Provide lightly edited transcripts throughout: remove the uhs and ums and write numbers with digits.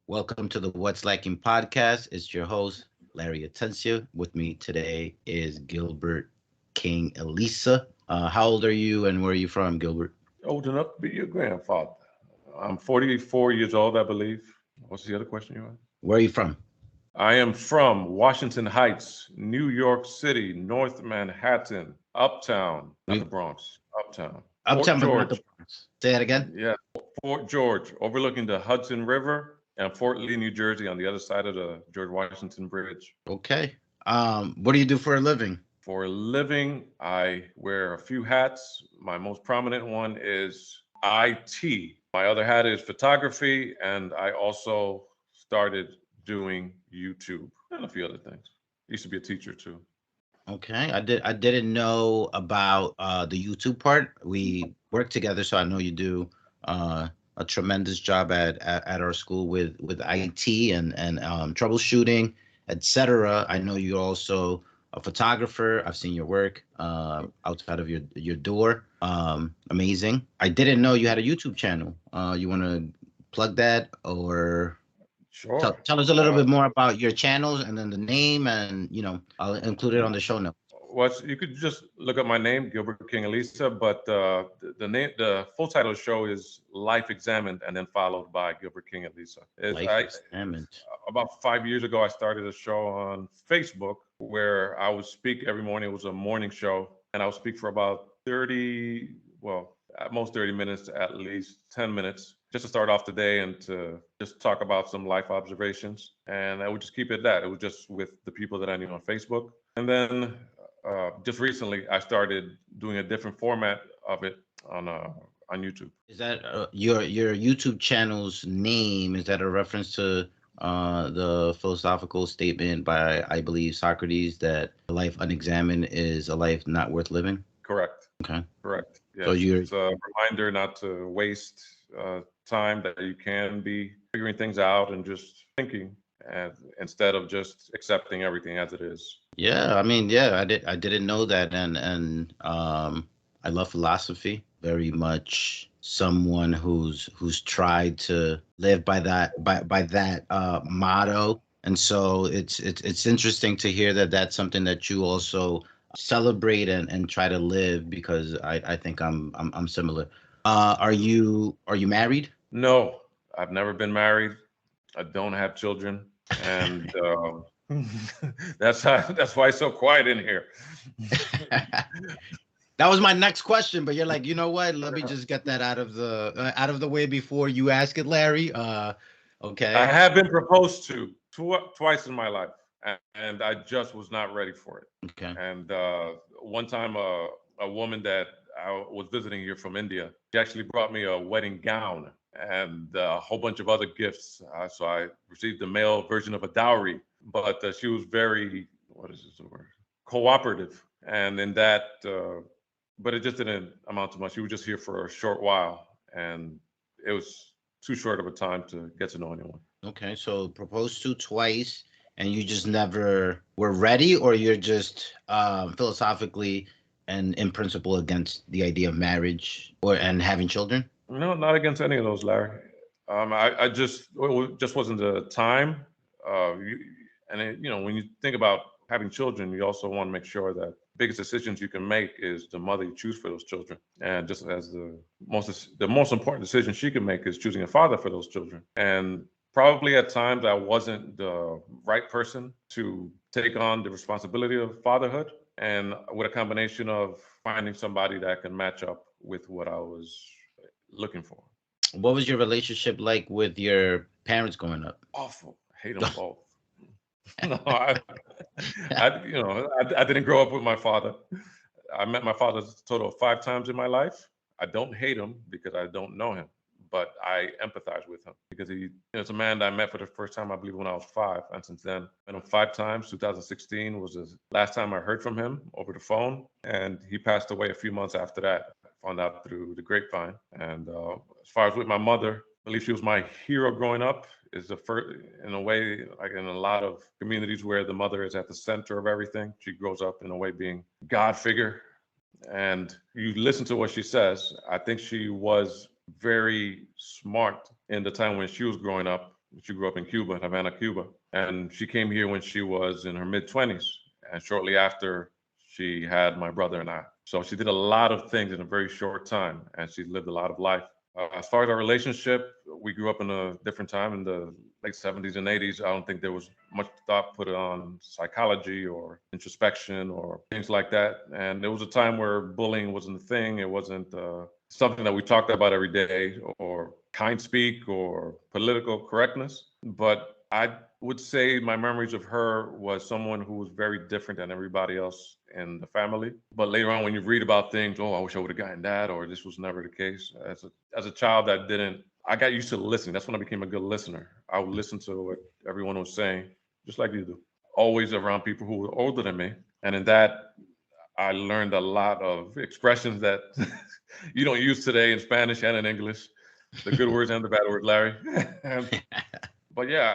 Welcome to the What's Lacking podcast. It's your host, Larry Atencia. With me today is Gilbert King Elisa. How old are you and where are you from, Gilbert? Old enough to be your grandfather. I'm 44 years old, I believe. What's the other question you had? Where are you from? I am from Washington Heights, New York City, North Manhattan, Uptown, not the We Bronx, Uptown. Fort Uptown, but not the George, Bronx. Say that again. yeah, Fort George, overlooking the Hudson River, and Fort Lee, New Jersey, on the other side of the George Washington Bridge. Okay. What do you do for a living? For a living, I wear a few hats. My most prominent one is IT. My other hat is photography, and I also started doing YouTube and a few other things. Used to be a teacher too. Okay. I didn't know about the YouTube part. We work together, so I know you do a tremendous job at our school with IT and troubleshooting, etc. I know you're also a photographer. I've seen your work outside of your door. Amazing. I didn't know you had a YouTube channel. You want to plug that or tell, Sure. tell us a little bit more about your channels and then the name, and I'll include it on the show notes. You could just look up my name, Gilbert King Elisa, but the name, the full title of the show is Life Examined, and then followed by Gilbert King Elisa. Life examined. About 5 years ago, I started a show on Facebook where I would speak every morning. It was a morning show, and I would speak for about 30, well, at most 30 minutes, at least 10 minutes, just to start off the day and to just talk about some life observations. And I would just keep it that. It was just with the people that I knew on Facebook. And then just recently, I started doing a different format of it on YouTube. Is that your YouTube channel's name? Is that a reference to the philosophical statement by, I believe, Socrates, that a life unexamined is a life not worth living? Correct. Okay. Correct. So Yes, you're it's a reminder not to waste time, that you can be figuring things out and just thinking, and instead of just accepting everything as it is. Yeah, I mean, yeah, I didn't know that, and I love philosophy very much. Someone who's tried to live by that motto, and so it's interesting to hear that that's something that you also celebrate and try to live, because I think I'm similar. Are you married? No, I've never been married. I don't have children, and that's why it's so quiet in here. That was my next question, but you're like, you know what? Let me just get that out of the way before you ask it, Larry. I Okay, have been proposed to twice in my life, and I just was not ready for it. okay. And one time, a woman that I was visiting here from India, she actually brought me a wedding gown and a whole bunch of other gifts. So I received the male version of a dowry, but she was very, what is this word? Cooperative. And in that, but it just didn't amount to much. She was just here for a short while, and it was too short of a time to get to know anyone. Okay, so proposed to twice, and you just never were ready, or you're just philosophically and in principle against the idea of marriage or and having children. No, not against any of those, Larry. I just just wasn't the time. You, and when you think about having children, you also want to make sure that biggest decisions you can make is the mother you choose for those children. And just as the most important decision she can make is choosing a father for those children. And probably at times I wasn't the right person to take on the responsibility of fatherhood. And with a combination of finding somebody that can match up with what I was looking for. What was your relationship like with your parents growing up? Awful. Hate them both. No, I didn't grow up with my father. I met my father a total of 5 times in my life. I don't hate him because I don't know him, but I empathize with him because it's a man that I met for the first time, I believe, when I was 5. And since then, I met him 5 times. 2016 was the last time I heard from him over the phone. And he passed away a few months after that. I found out through the grapevine. And as far as with my mother, I believe she was my hero growing up. Is the first, in a way, like in a lot of communities where the mother is at the center of everything. She grows up in a way being God figure, and you listen to what she says. I think she was very smart in the time when she was growing up, She grew up in Cuba, Havana, Cuba, and she came here when she was in her mid-20s, and shortly after she had my brother and I. So she did a lot of things in a very short time, and she lived a lot of life. As far as our relationship, we grew up in a different time in the late 70s and 80s. I don't think there was much thought put on psychology or introspection or things like that. And there was a time where bullying wasn't a thing. It wasn't something that we talked about every day, or kind speak or political correctness. But I would say my memories of her was someone who was very different than everybody else in the family. But later on, when you read about things, oh, I wish I would have gotten that, or this was never the case. As a child, that didn't. I got used to listening. That's when I became a good listener. I would listen to what everyone was saying, just like you do. Always around people who were older than me, and in that, I learned a lot of expressions that you don't use today in Spanish and in English. The good words and the bad words, Larry. But yeah,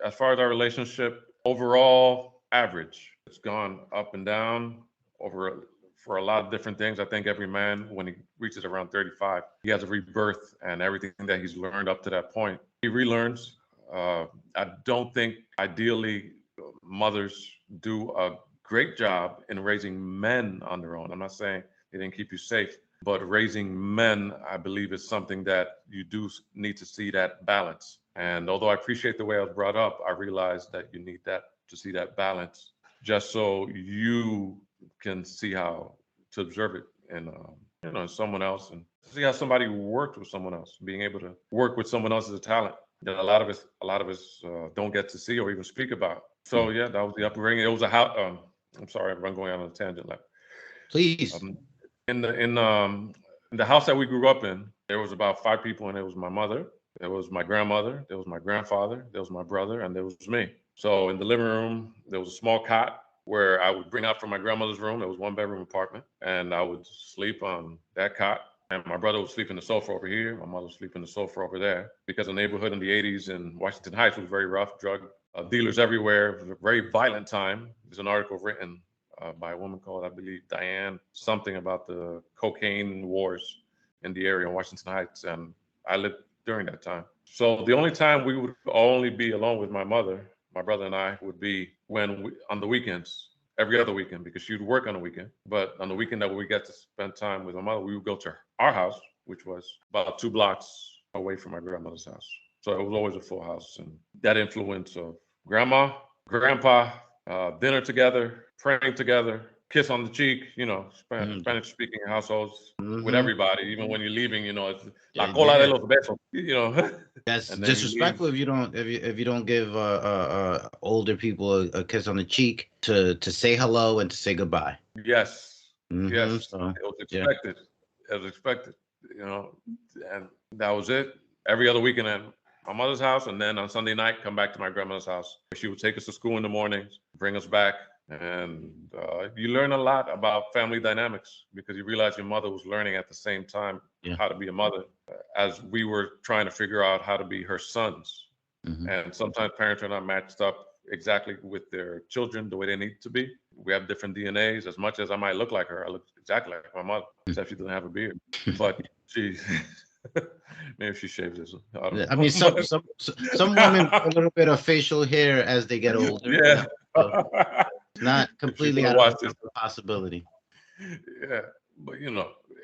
as far as our relationship, overall average. It's gone up and down over for a lot of different things. I think every man, when he reaches around 35, he has a rebirth, and everything that he's learned up to that point, he relearns. I don't think ideally mothers do a great job in raising men on their own. I'm not saying they didn't keep you safe, but raising men, I believe, is something that you do need to see that balance. And although I appreciate the way I was brought up, I realize that you need that to see that balance, just so you can see how to observe it in in someone else, and see how somebody worked with someone else. Being able to work with someone else is a talent that a lot of us don't get to see or even speak about. So yeah, that was the upbringing. It was a house. I'm sorry, I'm going on a tangent. Like, Please. um, in the house that we grew up in, there was about five people, and it was my mother, there was my grandmother, there was my grandfather, there was my brother, and there was me. So in the living room, there was a small cot where I would bring out from my grandmother's room. It was one bedroom apartment, and I would sleep on that cot. And my brother would sleep in the sofa over here. My mother would sleep in the sofa over there, because the neighborhood in the 80s in Washington Heights was very rough. Drug dealers everywhere. It was a very violent time. There's an article written by a woman called, I believe, Diane, something about the cocaine wars in the area in Washington Heights. And I lived during that time. So the only time we would only be alone with my mother, my brother and I, would be on the weekends, every other weekend, because she would work on the weekend. But on the weekend that we get to spend time with my mother, we would go to our house, which was about 2 blocks away from my grandmother's house. So it was always a full house. And that influence of grandma, grandpa, dinner together, praying together, kiss on the cheek, Spanish speaking households with Mm-hmm. everybody, even when you're leaving, it's la cola de Yeah. los besos. That's And then you leave. disrespectful if you don't give older people a kiss on the cheek to say hello and to say goodbye. Yes, Mm-hmm. yes, So it was yeah. expected. It was expected, you know, and that was it. Every other weekend at my mother's house, and then on Sunday night, come back to my grandmother's house. She would take us to school in the mornings, bring us back, and you learn a lot about family dynamics, because you realize your mother was learning at the same time Yeah. how to be a mother, as we were trying to figure out how to be her sons. Mm-hmm. And sometimes parents are not matched up exactly with their children the way they need to be. We have different DNAs. As much as I might look like her, I look exactly like my mother, except she doesn't have a beard. But she, maybe she shaves this. I don't I mean, know. some women grow a little bit of facial hair as they get older. Yeah. So it's not If she's completely gonna out of watch the this, realm of possibility. yeah. But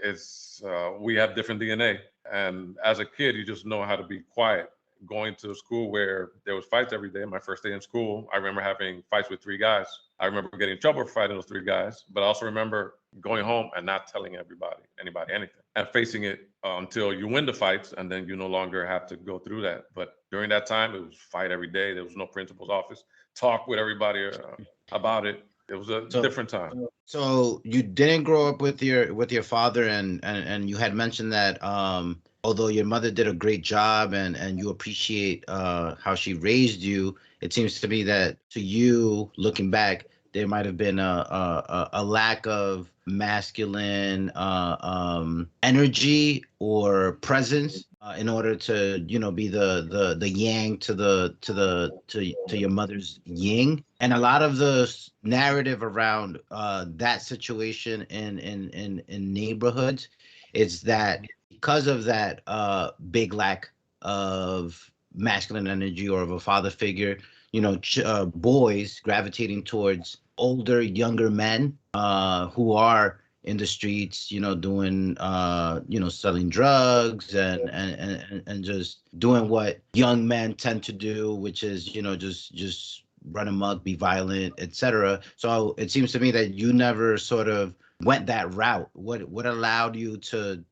it's we have different DNA, and as a kid, you just know how to be quiet. Going to school where there was fights every day. My first day in school, I remember having fights with three guys. I remember getting in trouble for fighting those three guys, but I also remember going home and not telling anybody anything, and facing it until you win the fights, and then you no longer have to go through that. But during that time, it was fight every day. There was no principal's office. Talk with everybody about it. It was a So different time. so you didn't grow up with your father, and you had mentioned that although your mother did a great job, and you appreciate how she raised you, it seems to me that to you, looking back, there might have been a lack of masculine energy or presence in order to be the yang to your mother's yin. And a lot of the narrative around that situation in neighborhoods is that because of that big lack of masculine energy or of a father figure. Boys gravitating towards older, younger men who are in the streets, doing, selling drugs and just doing what young men tend to do, which is, just run amok, be violent, etc. So it seems to me that you never sort of went that route. What allowed you to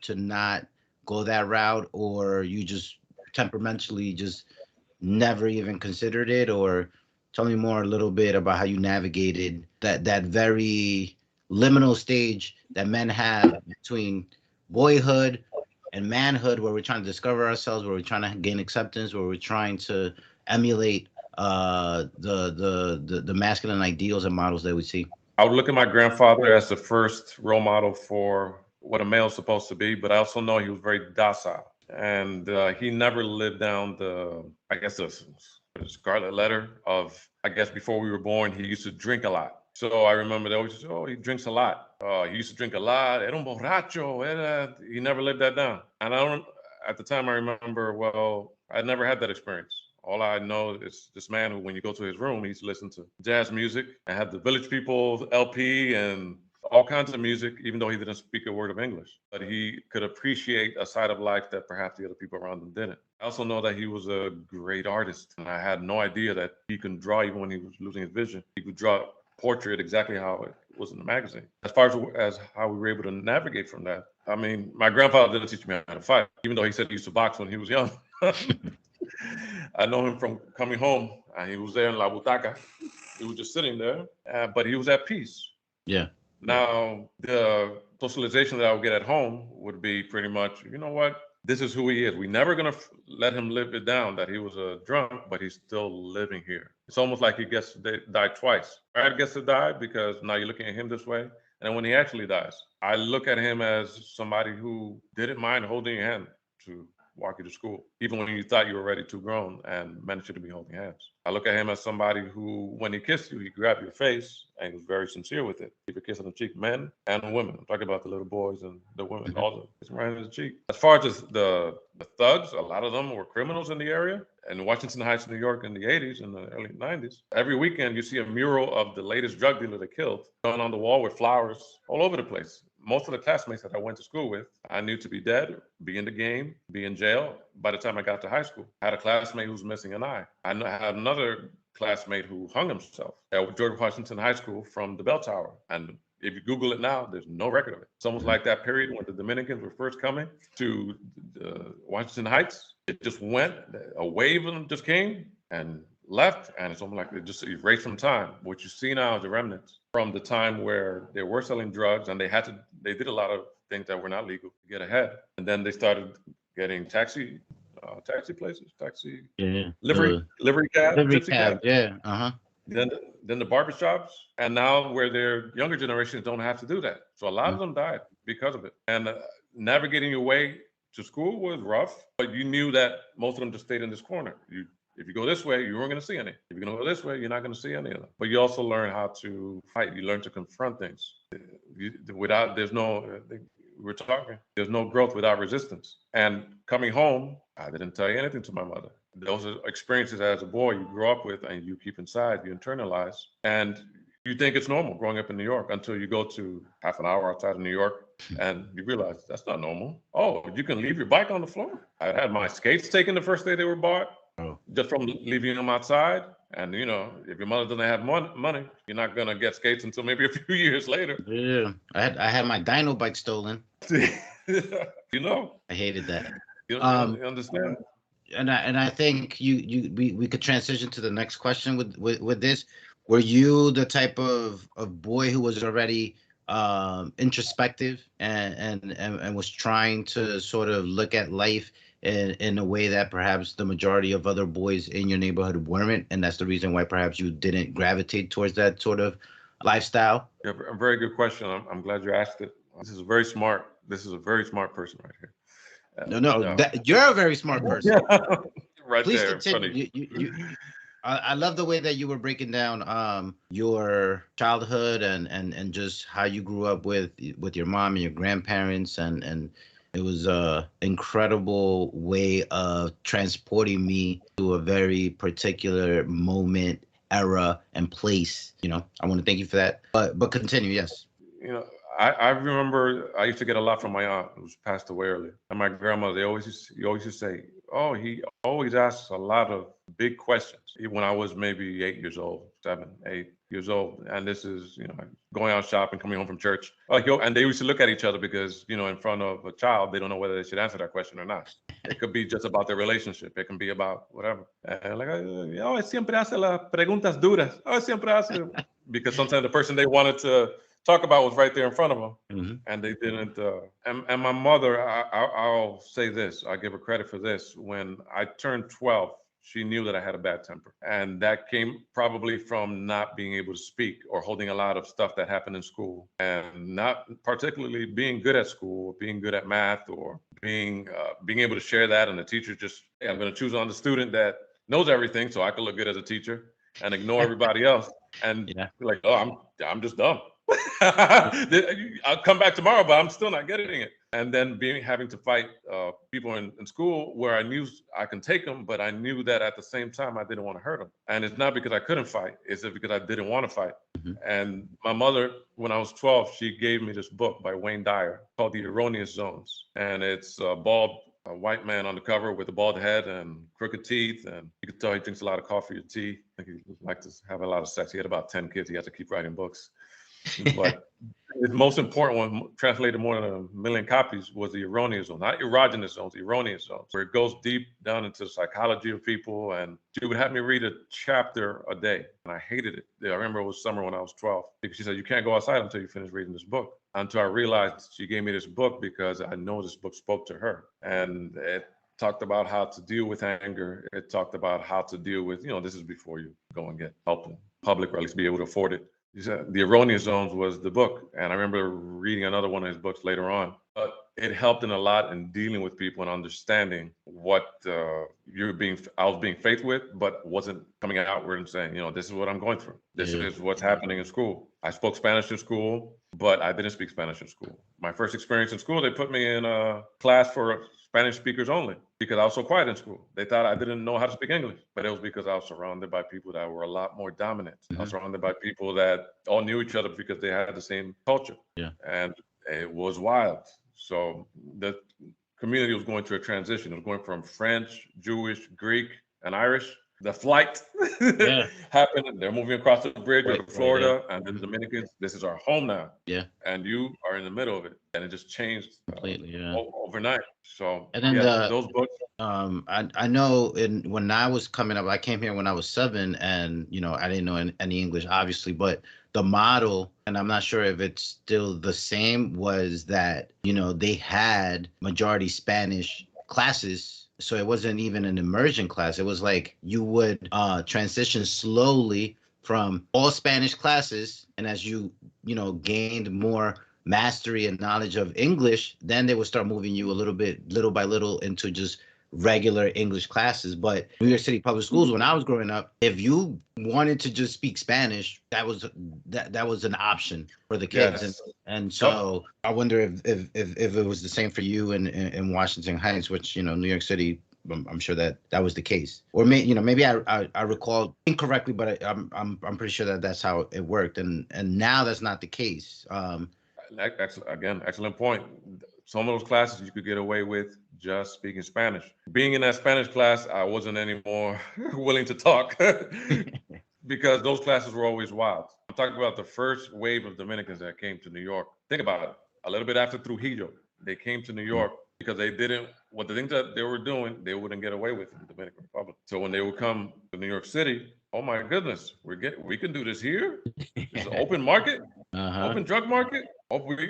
not go that route, or you just temperamentally just never even considered it? Or tell me more a little bit about how you navigated that very liminal stage that men have between boyhood and manhood, where we're trying to discover ourselves, where we're trying to gain acceptance, where we're trying to emulate the masculine ideals and models that we see. I would look at my grandfather as the first role model for what a male is supposed to be, but I also know he was very docile. And he never lived down I guess, the scarlet letter of, I guess, before we were born, he used to drink a lot. So I remember they always say, oh, he drinks a lot. He used to drink a lot. Era un borracho. He never lived that down. And at the time, I remember, well, I never had that experience. All I know is this man who, when you go to his room, he's listening to jazz music and had the Village People LP and all kinds of music, even though he didn't speak a word of English. But he could appreciate a side of life that perhaps the other people around him didn't. I also know that he was a great artist, and I had no idea that he could draw even when he was losing his vision. He could draw a portrait exactly how it was in the magazine. As far as how we were able to navigate from that, I mean, my grandfather didn't teach me how to fight, even though he said he used to box when he was young. I know him from coming home, and he was there in La Butaca. He was just sitting there, but he was at peace. Yeah. Now, the socialization that I would get at home would be pretty much, you know what? This is who he is. We're never going to let him live it down that he was a drunk, but he's still living here. It's almost like he gets to die twice. Brad gets to die because now you're looking at him this way. And then when he actually dies, I look at him as somebody who didn't mind holding your hand to walk you to school, even when you thought you were already too grown and men shouldn't be holding hands. I look at him as somebody who, when he kissed you, he grabbed your face and he was very sincere with it. Keep a kiss on the cheek, men and women. I'm talking about the little boys and the women, all the kissing right on the cheek. As far as the thugs, a lot of them were criminals in the area. In Washington Heights, New York, in the 80s and the early 90s, every weekend you see a mural of the latest drug dealer they killed done on the wall with flowers all over the place. Most of the classmates that I went to school with, I knew to be dead, be in the game, be in jail. By the time I got to high school, I had a classmate who was missing an eye. I had another classmate who hung himself at George Washington High School from the bell tower. And if you Google it now, there's no record of it. It's almost like that period when the Dominicans were first coming to Washington Heights. It just went, a wave of them just came and left, and it's almost like it just erased from time. What you see now is the remnants from the time where they were selling drugs, and they did a lot of things that were not legal to get ahead. And then they started getting taxi places, Yeah. livery cab, Livery gypsy cab. cab. Yeah. Uh-huh. Then the barbershops, and now where their younger generations don't have to do that. So a lot of them died because of it. And navigating your way to school was rough, but you knew that most of them just stayed in this corner. If you go this way, you weren't going to see any. If you're going to go this way, you're not going to see any of them. But you also learn how to fight. You learn to confront things. There's no growth without resistance. And coming home, I didn't tell you anything to my mother. Those are experiences as a boy you grow up with and you keep inside, you internalize. And you think it's normal growing up in New York until you go to half an hour outside of New York and you realize that's not normal. Oh, you can leave your bike on the floor. I had my skates taken the first day they were bought. Just from leaving them outside. And, if your mother doesn't have money, you're not going to get skates until maybe a few years later. Yeah. I had my dyno bike stolen. I hated that. You understand? And I think we could transition to the next question with this. Were you the type of boy who was already introspective and was trying to sort of look at life in a way that perhaps the majority of other boys in your neighborhood weren't, and that's the reason why perhaps you didn't gravitate towards that sort of lifestyle? Yeah, a very good question. I'm glad you asked it. This is a very smart person right here. No. You're a very smart person. Right. Please there. continue. I love the way that you were breaking down your childhood and just how you grew up with your mom and your grandparents and It was a incredible way of transporting me to a very particular moment, era, and place. I want to thank you for that. But continue. Yes. You know, I remember I used to get a lot from my aunt who's passed away earlier, and my grandmother. You always used to say, "Oh, he always asks a lot of big questions." Even when I was maybe 8 years old, 7, 8 years old, and this is going out shopping, coming home from church. Like yo, and they used to look at each other because in front of a child they don't know whether they should answer that question or not. It could be just about their relationship. It can be about whatever. And like, oh, siempre hace las preguntas duras. Oh, siempre hace because sometimes the person they wanted to talk about was right there in front of them, and they didn't. And my mother, I'll say this, I give her credit for this. When I turned 12, she knew that I had a bad temper, and that came probably from not being able to speak or holding a lot of stuff that happened in school, and not particularly being good at school, or being good at math, or being able to share that. And the teacher just, hey, I'm going to choose on the student that knows everything, so I can look good as a teacher and ignore everybody else, and Yeah. be like, oh, I'm just dumb. I'll come back tomorrow, but I'm still not getting it. And then having to fight people in school where I knew I can take them, but I knew that at the same time I didn't want to hurt them. And it's not because I couldn't fight; it's because I didn't want to fight. And my mother, when I was 12, she gave me this book by Wayne Dyer called The Erroneous Zones, and it's a white man on the cover with a bald head and crooked teeth, and you could tell he drinks a lot of coffee or tea. I think he liked to have a lot of sex. He had about 10 kids. He had to keep writing books. But his most important one, translated more than 1 million copies, was The Erroneous Zone, not erogenous zones, erroneous zones, where it goes deep down into the psychology of people. And she would have me read a chapter a day, and I hated it. I remember it was summer when I was 12, because she said, you can't go outside until you finish reading this book. Until I realized she gave me this book because I know this book spoke to her. And it talked about how to deal with anger. It talked about how to deal with, this is before you go and get help in public, or at least be able to afford it. He said The Erroneous Zones was the book. And I remember reading another one of his books later on. But it helped in a lot in dealing with people and understanding what I was being faced with, but wasn't coming outward and saying, this is what I'm going through. This is what's happening in school. I spoke Spanish in school, but I didn't speak Spanish in school. My first experience in school, they put me in a class for Spanish speakers only because I was so quiet in school. They thought I didn't know how to speak English, but it was because I was surrounded by people that were a lot more dominant. I was surrounded by people that all knew each other because they had the same culture. Yeah. And it was wild. So the community was going through a transition. It was going from French, Jewish, Greek, and Irish. The flight happened. They're moving across the bridge to Florida, and the Dominicans. This is our home now. Yeah. And you are in the middle of it, and it just changed Completely. overnight. So And then those books. I know when I was coming up, I came here when I was 7, and I didn't know any English, obviously, but the model, and I'm not sure if it's still the same, was that they had majority Spanish classes. So it wasn't even an immersion class. It was like you would transition slowly from all Spanish classes, and as you gained more mastery and knowledge of English, then they would start moving you a little by little, into just regular English classes. But New York City public schools, when I was growing up, if you wanted to just speak Spanish, that was an option for the kids. Yes. And so I wonder if it was the same for you in Washington Heights, which New York City. I'm sure that was the case, or maybe I recall incorrectly, but I'm pretty sure that's how it worked, and now that's not the case. Excellent point. Some of those classes you could get away with just speaking Spanish. Being in that Spanish class, I wasn't anymore willing to talk because those classes were always wild. I'm talking about the first wave of Dominicans that came to New York. Think about it. A little bit after Trujillo, they came to New York because they didn't, what the things that they were doing, they wouldn't get away with in the Dominican Republic. So when they would come to New York City, oh my goodness, we can do this here. It's an open market, open drug market.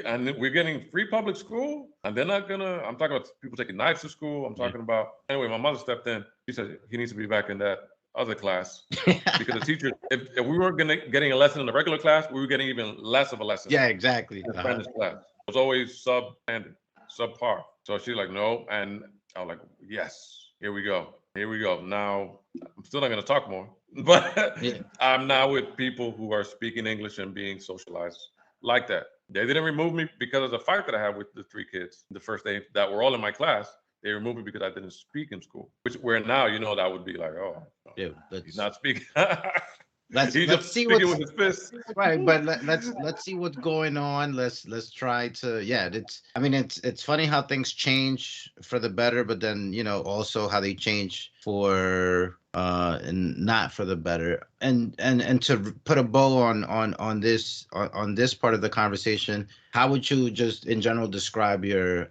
And we're getting free public school, and they're not gonna. I'm talking about people taking knives to school. I'm talking about anyway. My mother stepped in. She said he needs to be back in that other class because the teacher. If we weren't getting a lesson in the regular class, we were getting even less of a lesson. Yeah, exactly. In the Spanish class, it was always subpar. So she's like, no, and I was like, yes, here we go. Now I'm still not gonna talk more, but I'm now with people who are speaking English and being socialized like that. They didn't remove me because of the fight that I had with the 3 kids the first day that were all in my class. They removed me because I didn't speak in school. Which where now that would be like, oh, Yeah, he's let's not speaking. He's let's just see speaking what's with his fists. right, but let's see what's going on. Let's try to, yeah, it's, I mean, it's funny how things change for the better, but then, also how they change for and not for the better. And to put a bow on this part of the conversation, how would you just in general describe your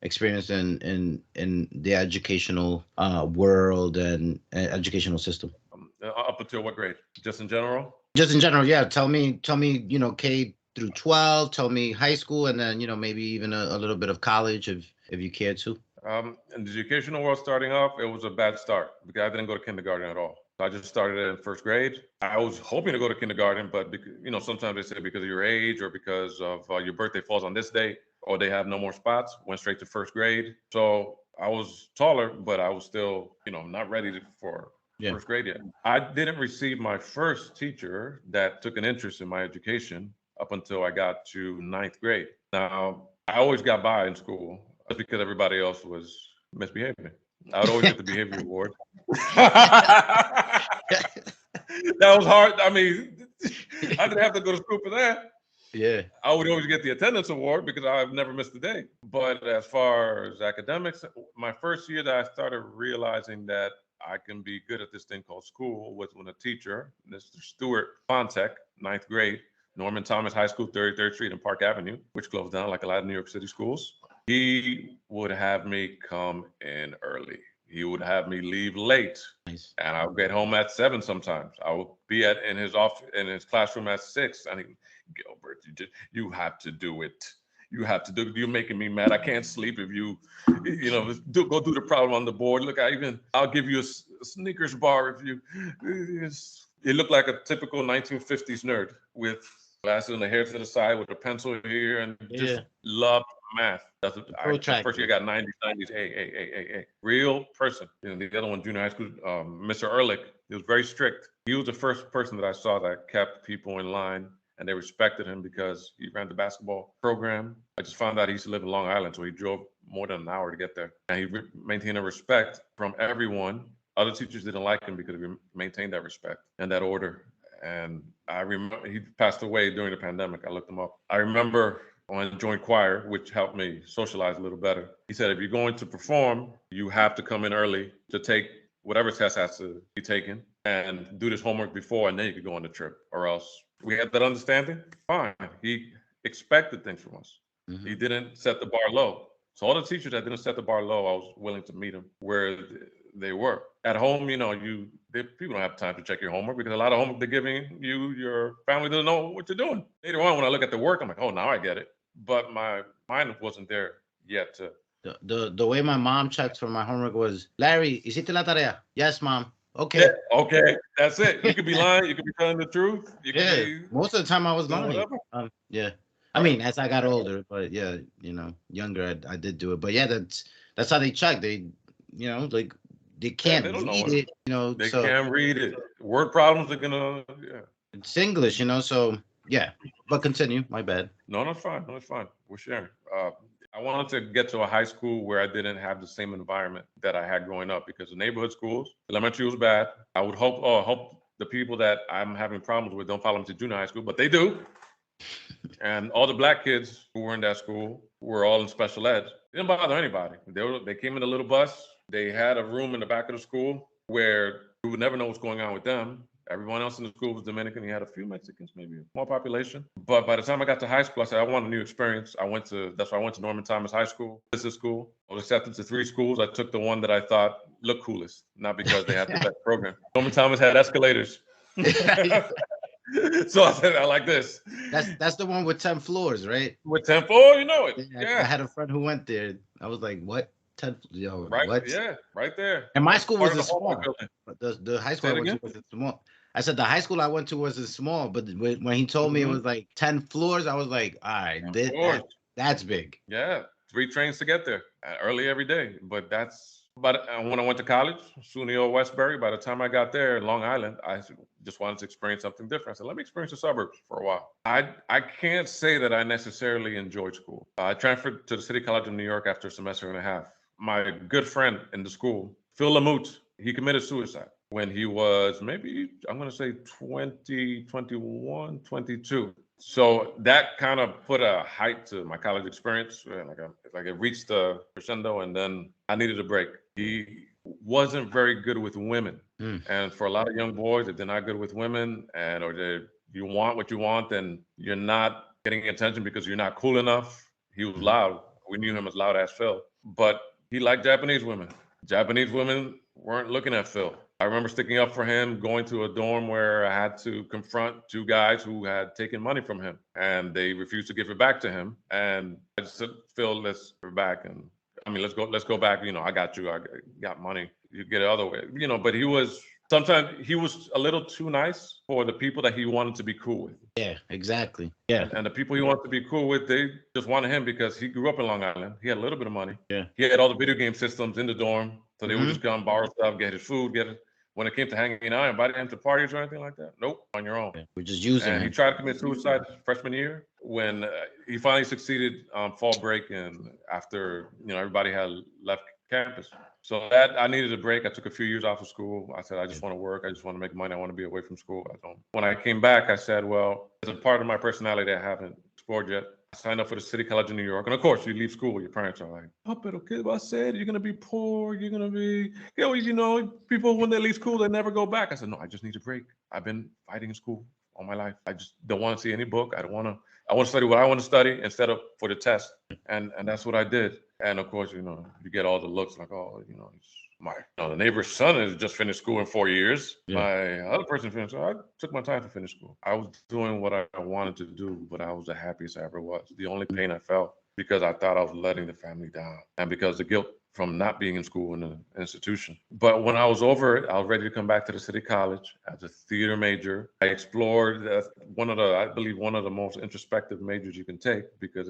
experience in the educational world and educational system? Up until what grade? Just in general? Just in general, yeah. Tell me, K through 12. Tell me high school, and then maybe even a little bit of college, if you care to. In the educational world, starting off, it was a bad start because I didn't go to kindergarten at all. I just started in first grade. I was hoping to go to kindergarten, but sometimes they say because of your age or because of your birthday falls on this date, or they have no more spots. Went straight to first grade. So I was taller, but I was still, not ready for Yeah. first grade yet. I didn't receive my first teacher that took an interest in my education up until I got to ninth grade. Now, I always got by in school just because everybody else was misbehaving. I would always get the behavior award. That was hard. I mean, I didn't have to go to school for that. Yeah. I would always get the attendance award because I've never missed a day. But as far as academics, my first year that I started realizing that I can be good at this thing called school was when a teacher, Mr. Stuart Fontek, ninth grade, Norman Thomas High School, 33rd Street and Park Avenue, which closed down like a lot of New York City schools. He would have me come in early. He would have me leave late. Nice. And I would get home at 7 sometimes. I would be in his classroom at 6. And Gilbert, you have to do it. You have to do it. You're making me mad. I can't sleep if you go do the problem on the board. Look, I'll give you a Snickers bar if you. It looked like a typical 1950s nerd with glasses and the hair to the side with a pencil here and just loved math. That's what the first year I got 90s. Hey. Real person. The other one, junior high school, Mr. Ehrlich, he was very strict. He was the first person that I saw that kept people in line and they respected him because he ran the basketball program. I just found out he used to live in Long Island, so he drove more than an hour to get there. And he maintained a respect from everyone. Other teachers didn't like him because he maintained that respect and that order. And I remember he passed away during the pandemic. I looked him up. I remember when I joined choir, which helped me socialize a little better. He said, if you're going to perform, you have to come in early to take whatever test has to be taken and do this homework before, and then you could go on the trip, or else we had that understanding. Fine. He expected things from us. Mm-hmm. He didn't set the bar low. So all the teachers that didn't set the bar low, I was willing to meet them where they were. At home, people don't have time to check your homework because a lot of homework they're giving you, your family doesn't know what you're doing. Later on, when I look at the work, I'm like, oh, now I get it. But my mind wasn't there yet. The way my mom checked for my homework was, Larry, hiciste la tarea? Yes, mom. Okay. Yeah, okay, that's it. You could be lying. You could be telling the truth. Most of the time I was lying. Yeah. I mean, as I got older, but yeah, younger, I did do it. But yeah, that's how they check. They, like they can't read it. They can't read it. Word problems are gonna. Yeah. It's English, so yeah. But continue. My bad. No, that's fine. We're sharing. I wanted to get to a high school where I didn't have the same environment that I had growing up because the neighborhood schools, elementary was bad. I would hope the people that I'm having problems with don't follow me to junior high school, but they do. And all the black kids who were in that school were all in special ed. They didn't bother anybody. They came in a little bus. They had a room in the back of the school where you would never know what's going on with them. Everyone else in the school was Dominican. He had a few Mexicans, maybe a small population. But by the time I got to high school, I said, I want a new experience. That's why I went to Norman Thomas High School, business school. I was accepted to 3 schools. I took the one that I thought looked coolest, not because they had the best program. Norman Thomas had escalators. So I said, I like this. That's the one with 10 floors, right? With 10 floors, you know it. Yeah. I had a friend who went there. I was like, what? 10, right, what? Yeah, right there. And my school was small. The high school I went to was small. I said the high school I went to was small, but when he told me it was like 10 floors, I was like, all right, that's big. Yeah, 3 trains to get there early every day. But that's But when I went to college, SUNY or Westbury, by the time I got there in Long Island, I just wanted to experience something different. I said, let me experience the suburbs for a while. I can't say that I necessarily enjoyed school. I transferred to the City College of New York after a semester and a half. My good friend in the school, Phil Lamute, he committed suicide when he was maybe, I'm going to say 20, 21, 22. So that kind of put a height to my college experience. Like it reached the crescendo, and then I needed a break. He wasn't very good with women, and for a lot of young boys, if they're not good with women, and or you want what you want, and you're not getting attention because you're not cool enough. He was loud. We knew him as Loud Ass Phil, but he liked Japanese women. Japanese women weren't looking at Phil. I remember sticking up for him, going to a dorm where I had to confront two guys who had taken money from him, and they refused to give it back to him. And I just said, Phil, let's give it back. And I mean, let's go back. I got you. I got money. You get it other way. But sometimes he was a little too nice for the people that he wanted to be cool with. Yeah, exactly. Yeah. And the people he wanted to be cool with, they just wanted him because he grew up in Long Island. He had a little bit of money. Yeah. He had all the video game systems in the dorm. So they would just come, borrow stuff, get his food, when it came to hanging out, invited him to parties or anything like that. Nope, on your own. Yeah. We're just using him. And he tried to commit suicide freshman year when he finally succeeded on fall break, and after everybody had left campus. So that I needed a break. I took a few years off of school. I said, I just want to work. I just want to make money. I want to be away from school. When I came back, I said, well, there's a part of my personality that I haven't explored yet. I signed up for the City College of New York. And of course, you leave school, your parents are like, oh, pero qué va a ser? You're going to be poor. You're going to be, people, when they leave school, they never go back. I said, no, I just need a break. I've been fighting in school all my life. I just don't want to see any book. I want to study what I want to study instead of for the test. And that's what I did. And of course, you get all the looks like, oh, the neighbor's son has just finished school in 4 years. Yeah. My other person finished. So I took my time to finish school. I was doing what I wanted to do, but I was the happiest I ever was. The only pain I felt because I thought I was letting the family down, and because the guilt from not being in school in an institution. But when I was over it, I was ready to come back to the City College as a theater major. I explored one of the most introspective majors you can take, because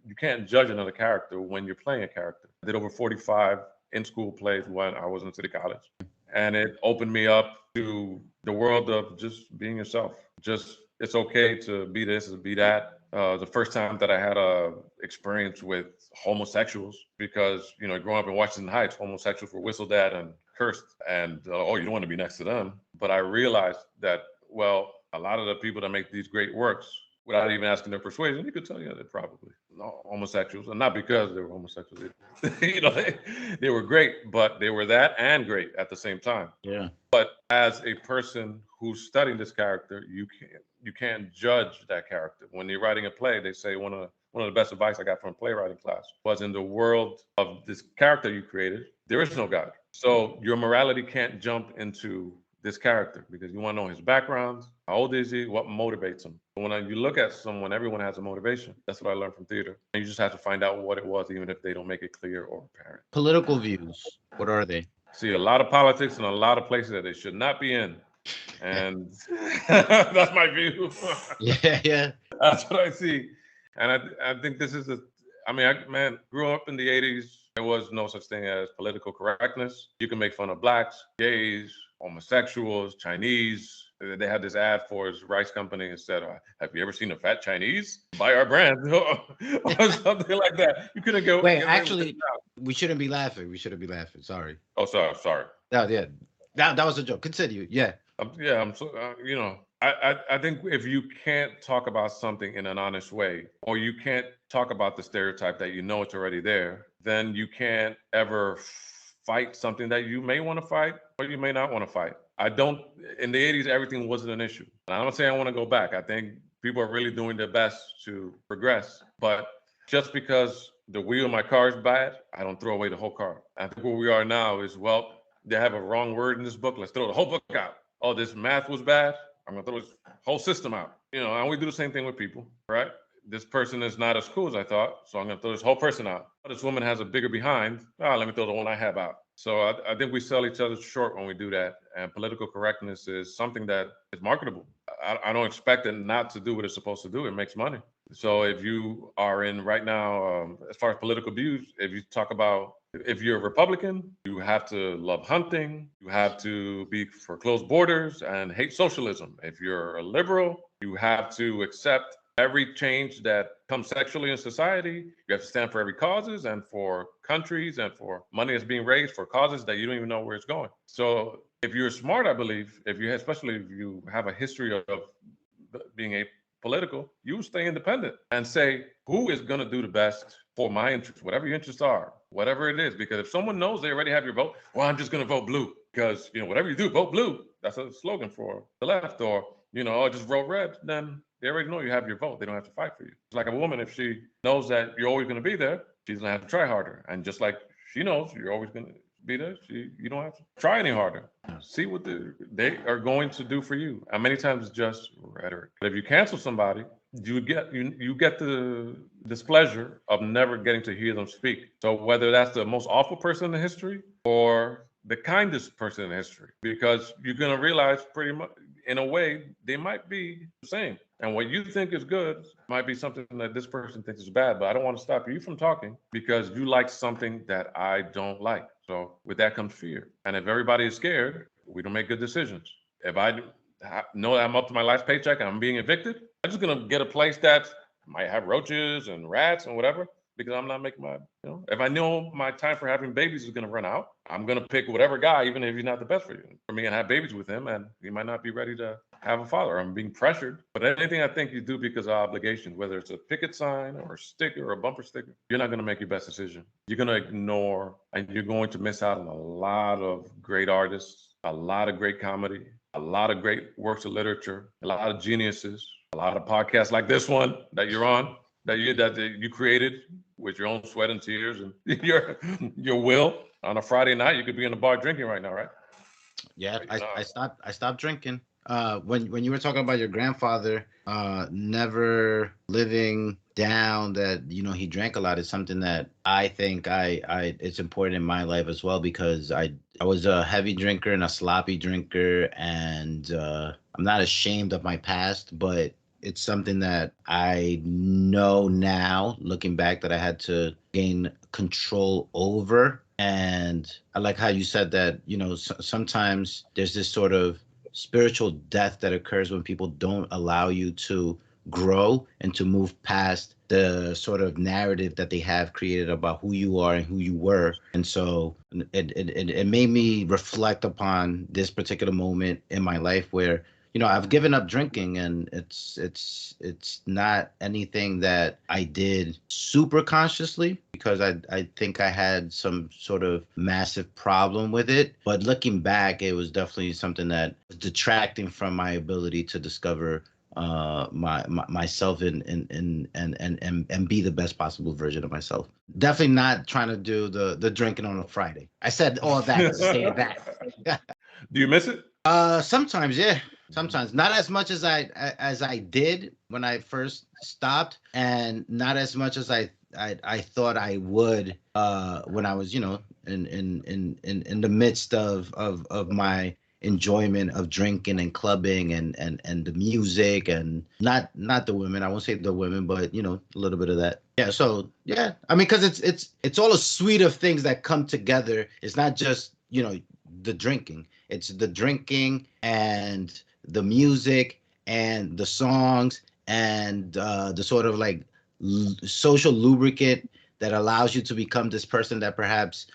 you can't judge another character when you're playing a character. I did over 45 in-school plays when I was in City College. And it opened me up to the world of just being yourself. Just, it's okay to be this and be that. The first time that I had a experience with homosexuals, because, growing up in Washington Heights, homosexuals were whistled at and cursed, and, you don't want to be next to them. But I realized that, well, a lot of the people that make these great works, without even asking their persuasion, you could tell they're probably homosexuals, and not because they were homosexuals. They were great, but they were that and great at the same time. Yeah. But as a person who's studying this character, you can't judge that character. When you're writing a play, they say one of the best advice I got from a playwriting class was, in the world of this character you created, there is no God. So your morality can't jump into this character, because you want to know his background, how old is he, what motivates him. When you look at someone, everyone has a motivation. That's what I learned from theater. And you just have to find out what it was, even if they don't make it clear or apparent. Political views, what are they? See, a lot of politics in a lot of places that they should not be in. And that's my view. Yeah. That's what I see. And I think this is I grew up in the 80s. There was no such thing as political correctness. You can make fun of blacks, gays, homosexuals, Chinese. They had this ad for his rice company and said, have you ever seen a fat Chinese? Buy our brand. Or something like that. You couldn't go. Wait, actually, we shouldn't be laughing. Sorry. Oh, sorry. No, yeah. That was a joke. Continue. Yeah. I'm so, I think if you can't talk about something in an honest way, or you can't talk about the stereotype that it's already there, then you can't ever fight something that you may want to fight or you may not want to fight. In the 80s, everything wasn't an issue. And I'm not saying I want to go back. I think people are really doing their best to progress. But just because the wheel of my car is bad, I don't throw away the whole car. I think where we are now is, well, they have a wrong word in this book. Let's throw the whole book out. Oh, this math was bad. I'm going to throw this whole system out. And we do the same thing with people, right? This person is not as cool as I thought, so I'm going to throw this whole person out. But this woman has a bigger behind. Let me throw the one I have out. So I think we sell each other short when we do that. And political correctness is something that is marketable. I don't expect it not to do what it's supposed to do. It makes money. So if you are in right now, as far as political views, if you talk about If you're a Republican, you have to love hunting. You have to be for closed borders and hate socialism. If you're a liberal, you have to accept every change that comes sexually in society. You have to stand for every causes and for countries and for money that's being raised for causes that you don't even know where it's going. So if you're smart, I believe, especially if you have a history of being a political, you stay independent and say, who is going to do the best for my interests, whatever your interests are, whatever it is. Because if someone knows they already have your vote, well, I'm just going to vote blue because, whatever you do, vote blue. That's a slogan for the left. Or, oh, just vote red. Then they already know you have your vote. They don't have to fight for you. It's like a woman, if she knows that you're always going to be there, she's going to have to try harder. And just like she knows you're always going to be there, you don't have to try any harder. See what they are going to do for you. And many times it's just rhetoric. But if you cancel somebody, you get the displeasure of never getting to hear them speak. So whether that's the most awful person in history or the kindest person in history, because you're going to realize pretty much in a way they might be the same. And what you think is good might be something that this person thinks is bad. But I don't want to stop you from talking because you like something that I don't like. So with that comes fear. And if everybody is scared, we don't make good decisions. If I know that I'm up to my last paycheck and I'm being evicted, I'm just going to get a place that might have roaches and rats and whatever, because I'm not making if I know my time for having babies is going to run out, I'm going to pick whatever guy, even if he's not the best for me, and have babies with him. And he might not be ready to have a father. I'm being pressured. But anything I think you do because of obligations, whether it's a picket sign or a sticker or a bumper sticker, you're not going to make your best decision. You're going to ignore, and you're going to miss out on a lot of great artists, a lot of great comedy, a lot of great works of literature, a lot of geniuses, a lot of podcasts like this one that you're on, that you created with your own sweat and tears and your will. On a Friday night, you could be in the bar drinking right now, right? Yeah, I stopped drinking. When you were talking about your grandfather never living down that he drank a lot is something that I think it's important in my life as well, because I was a heavy drinker and a sloppy drinker, and I'm not ashamed of my past, but it's something that I know now, looking back, that I had to gain control over. And I like how you said that, sometimes there's this sort of spiritual death that occurs when people don't allow you to grow and to move past the sort of narrative that they have created about who you are and who you were. And so it made me reflect upon this particular moment in my life where I've given up drinking, and it's not anything that I did super consciously, because I think I had some sort of massive problem with it. But looking back, it was definitely something that was detracting from my ability to discover myself and be the best possible version of myself. Definitely not trying to do the drinking on a Friday. I said all that to say that. Do you miss it? Sometimes, yeah. Sometimes, not as much as I did when I first stopped, and not as much as I thought I would when I was in the midst of my enjoyment of drinking and clubbing and the music, and not the women. I won't say the women, but a little bit of that. Yeah. So yeah, I mean, because it's all a suite of things that come together. It's not just the drinking. It's the drinking and the music and the songs and the sort of like social lubricant that allows you to become this person that perhaps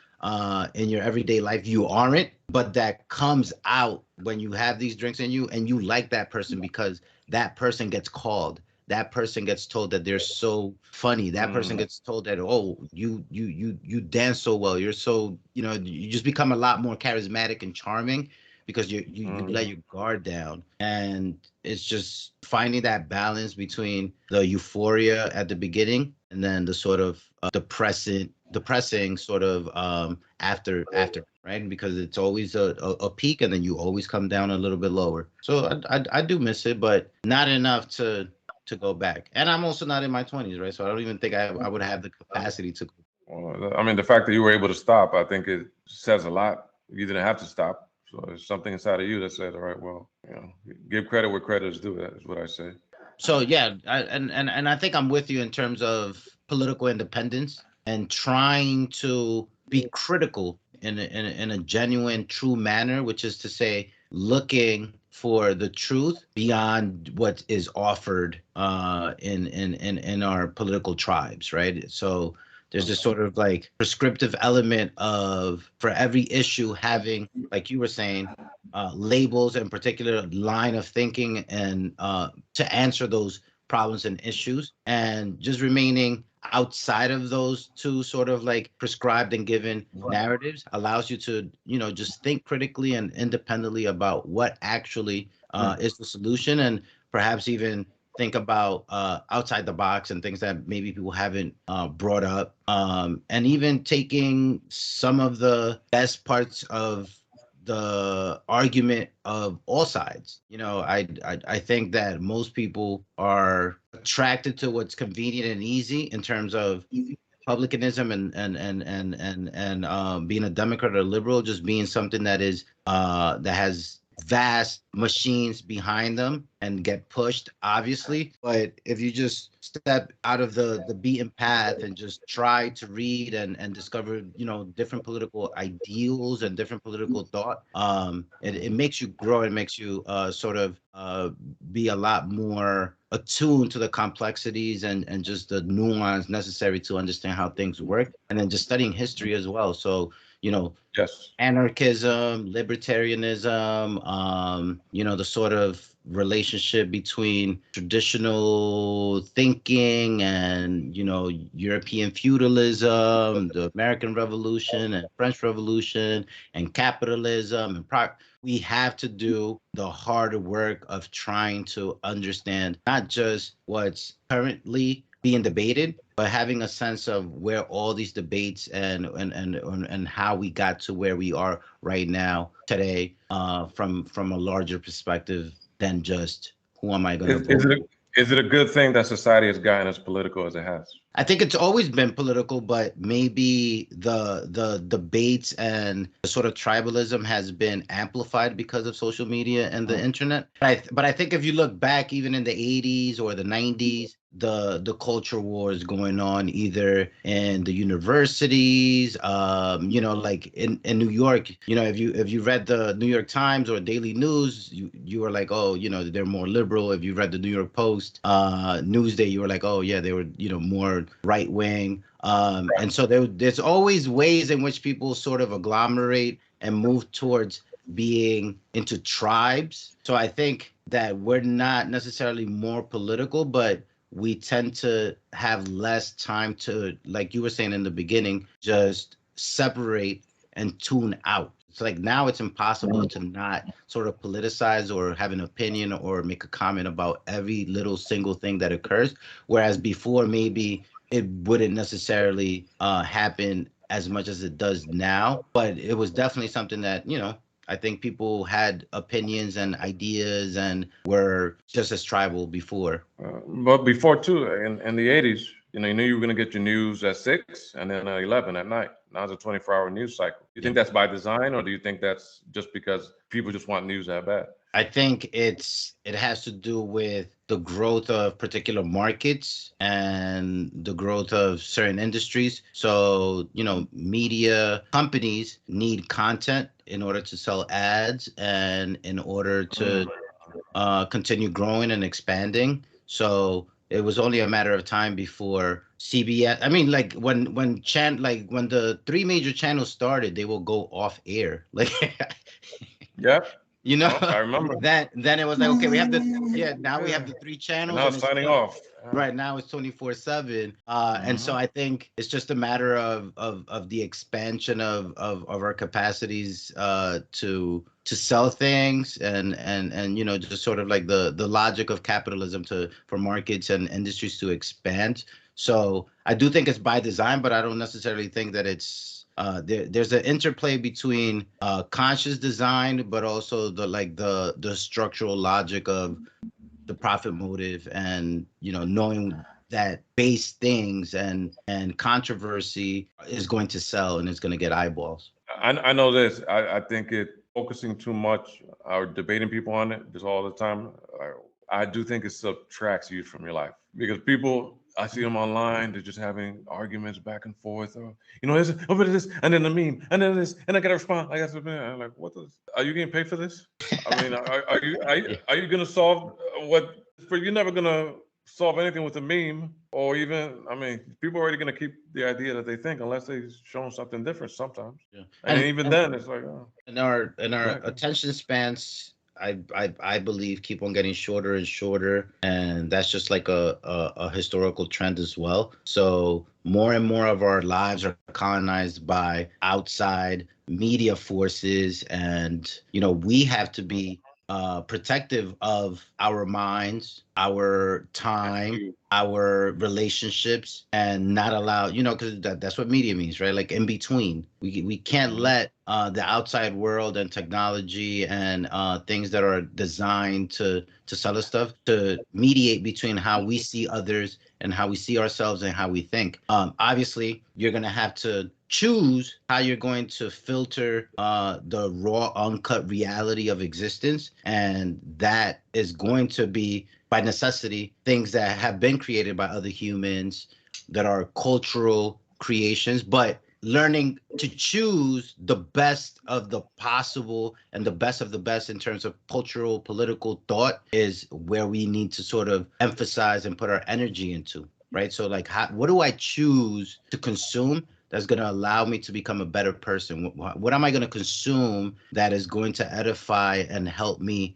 in your everyday life you aren't, but that comes out when you have these drinks in you, and you like that person because that person gets called. That person gets told that they're so funny. That person gets told that, oh, you dance so well. You're so, you just become a lot more charismatic and charming because you let your guard down. And it's just finding that balance between the euphoria at the beginning and then the sort of depressing sort of after, right? Because it's always a peak, and then you always come down a little bit lower. So I do miss it, but not enough to go back. And I'm also not in my 20s, right? So I don't even think I would have the capacity to. Well, I mean, the fact that you were able to stop, I think it says a lot. You didn't have to stop. So there's something inside of you that said, all right, well, give credit where credit is due. That is what I say. So yeah, and I think I'm with you in terms of political independence and trying to be critical in a genuine, true manner, which is to say, looking for the truth beyond what is offered in our political tribes, right? So there's this sort of like prescriptive element of for every issue having, like you were saying, labels and particular line of thinking and to answer those problems and issues, and just remaining outside of those two sort of like prescribed and given narratives allows you to, just think critically and independently about what actually is the solution, and perhaps even think about outside the box and things that maybe people haven't brought up, and even taking some of the best parts of the argument of all sides. I think that most people are attracted to what's convenient and easy in terms of republicanism and being a Democrat or liberal just being something that is that has vast machines behind them and get pushed, obviously. But if you just step out of the beaten path and just try to read and discover, different political ideals and different political thought, it makes you grow. It makes you sort of be a lot more attuned to the complexities and just the nuance necessary to understand how things work, and then just studying history as well. So, Yes. anarchism, libertarianism, the sort of relationship between traditional thinking and, European feudalism, the American Revolution and French Revolution, and capitalism we have to do the harder work of trying to understand not just what's currently being debated, but having a sense of where all these debates and how we got to where we are right now today, from a larger perspective than just who am I going to Is, vote. is it is it a good thing that society has gotten as political as it has? I think it's always been political, but maybe the debates and the sort of tribalism has been amplified because of social media and the internet. But I think if you look back, even in the 80s or the 90s, the culture wars going on either in the universities, like in New York, if you read the New York Times or Daily News, you were like, oh, they're more liberal. If you read the New York Post Newsday, you were like, oh yeah, they were more right wing. And so there's always ways in which people sort of agglomerate and move towards being into tribes. So I think that we're not necessarily more political, but we tend to have less time to, like you were saying in the beginning, just separate and tune out. It's like now it's impossible to not sort of politicize or have an opinion or make a comment about every little single thing that occurs. Whereas before, maybe it wouldn't necessarily happen as much as it does now. But it was definitely something that, I think people had opinions and ideas and were just as tribal before. But before too, in the 80s, you knew you were going to get your news at 6 and then 11 at night. Now it's a 24-hour news cycle. You think that's by design, or do you think that's just because people just want news that bad? I think it has to do with the growth of particular markets and the growth of certain industries. So, media companies need content in order to sell ads and in order to continue growing and expanding. So it was only a matter of time before CBS. I mean, like when the three major channels started, they will go off air. Like Yeah. you know, I remember. then it was like, okay, we have now we have the three And channels now and it's it's signing off. right now it's 24/7. And so I think it's just a matter of the expansion of our capacities to sell things and just sort of like the logic of capitalism for markets and industries to expand. So I do think it's by design, but I don't necessarily think that there's an interplay between conscious design, but also the structural logic of the profit motive and knowing that base things and controversy is going to sell and it's going to get eyeballs. I know this. I think it focusing too much or debating people on it just all the time. I do think it subtracts you from your life because people I see them online. They're just having arguments back and forth. Or, this, oh, but this, and then the meme, and then this, and I gotta respond. I got to, I'm like, what? Are you getting paid for this? I mean, are you gonna solve what? For you're never gonna solve anything with a meme, or even, I mean, people are already gonna keep the idea that they think unless they show them something different sometimes. Yeah. And even then, it's like, oh, And our go attention spans, I believe, keep on getting shorter and shorter, and that's just like a historical trend as well. So more and more of our lives are colonized by outside media forces, and we have to be protective of our minds, our time, ahead. our relationships, and not allow, because that's what media means, right? Like in between, we can't Mhm. let the outside world and technology and things that are designed to sell us stuff to mediate between how we see others and how we see ourselves and how we think. Obviously, you're gonna have to choose how you're going to filter the raw, uncut reality of existence, and that is going to be by necessity things that have been created by other humans that are cultural creations, but learning to choose the best of the possible and the best of the best in terms of cultural political thought is where we need to sort of emphasize and put our energy into, right? So like what do I choose to consume that's going to allow me to become a better person? What am I going to consume that is going to edify and help me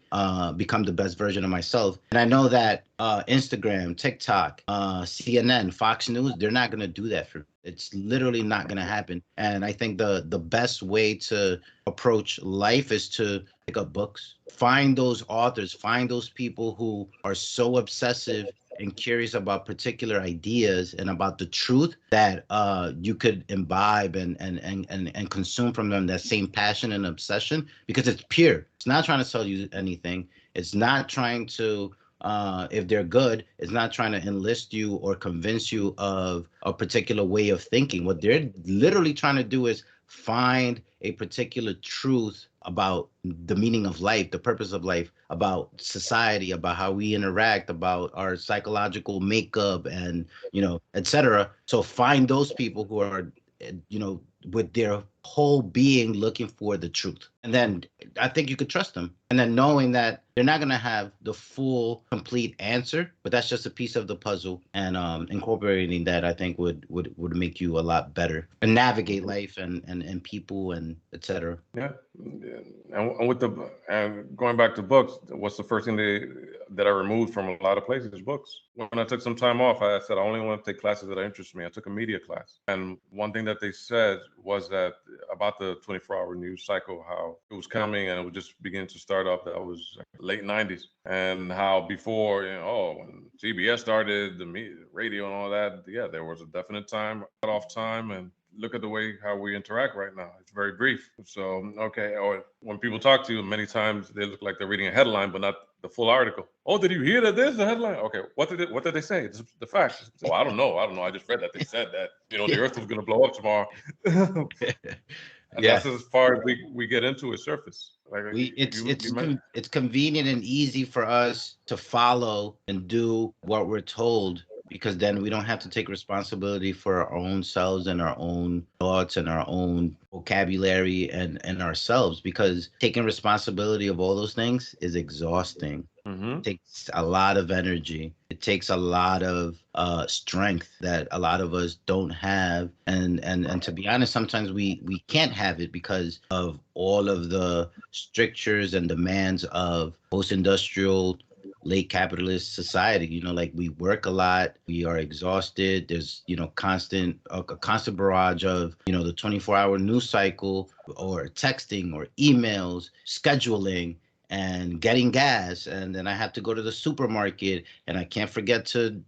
become the best version of myself? And I know that Instagram, TikTok, CNN, Fox News, they're not going to do that for me. It's literally not going to happen. And I think the best way to approach life is to pick up books, find those authors, find those people who are so obsessive and curious about particular ideas and about the truth that you could imbibe and consume from them that same passion and obsession, because it's pure. It's not trying to sell you anything. It's not trying to if they're good, it's not trying to enlist you or convince you of a particular way of thinking. What they're literally trying to do is find a particular truth about the meaning of life, the purpose of life, about society, about how we interact, about our psychological makeup, and etc. So find those people who are with their whole being looking for the truth, and then I think you could trust them, and then knowing that they're not going to have the full complete answer, but that's just a piece of the puzzle, and incorporating that, I think would make you a lot better and navigate life and people and etc. Yeah, yeah. And with the and going back to books, what's the first thing that I removed from a lot of places? Books. When I took some time off, I said I only want to take classes that interest me. I took a media class, and one thing that they said was that about the 24-hour news cycle, how it was coming and it was just beginning to start up. That was late '90s, and how before, when CBS started, the radio and all that, yeah, there was a definite time, cutoff time, and look at the way how we interact right now. It's very brief. So, okay, or when people talk to you, many times they look like they're reading a headline, but not the full article. Oh, did you hear that? There's the headline. Okay, what did they say? It's the facts. Oh, I don't know. I just read that they said that the Earth was going to blow up tomorrow, and Yeah. that's as far as we get into a surface. Like we it's you it's you meant. it's convenient and easy for us to follow and do what we're told, because then we don't have to take responsibility for our own selves and our own thoughts and our own vocabulary and ourselves, because taking responsibility of all those things is exhausting. Hmm. Takes a lot of energy. It takes a lot of strength that a lot of us don't have, and to be honest, sometimes we can't have it because of all of the strictures and demands of post-industrial late capitalist society. Like we work a lot, we are exhausted. There's constant a constant barrage of the 24-hour news cycle, or texting, or emails, scheduling, and getting gas, and then I have to go to the supermarket, and I can't forget to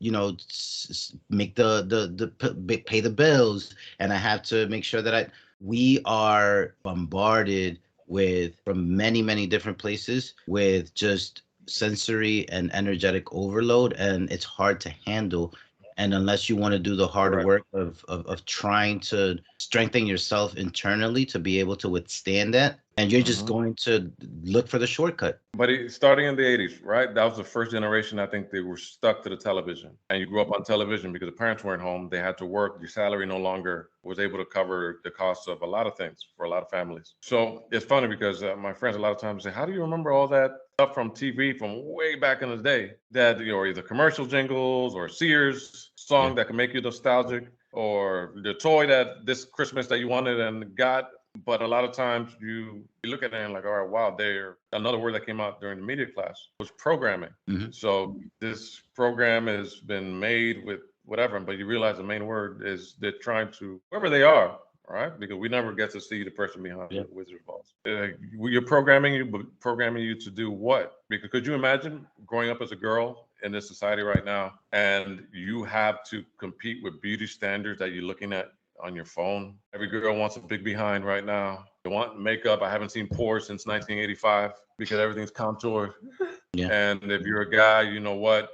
make pay the bills, and I have to make sure that we are bombarded with, from many many different places, with just sensory and energetic overload, and it's hard to handle. And unless you want to do the harder Correct. work of trying to strengthen yourself internally to be able to withstand that, and you're just Hmm. going to look for the shortcut. But starting in the 80s, right? That was the first generation. I think they were stuck to the television. And you grew up on television because the parents weren't home. They had to work. Your salary no longer was able to cover the costs of a lot of things for a lot of families. So it's funny because my friends a lot of times say, how do you remember all that stuff from TV from way back in the day? That, or either commercial jingles or Sears Yeah. song that can make you nostalgic, or the toy that this Christmas that you wanted and got. But a lot of times you look at it and like, all right, wow, there. Another word that came out during the media class was programming. Hmm. So this program has been made with whatever, but you realize the main word is they're trying to, whoever they are, right? Because we never get to see the person behind Yeah. the Wizard of Oz. You're programming you, but programming you to do what? Because could you imagine growing up as a girl in this society right now, and you have to compete with beauty standards that you're looking at on your phone? Every girl wants a big behind right now. They want makeup. I haven't seen pores since 1985 because everything's contoured. Yeah. And if you're a guy, you know what?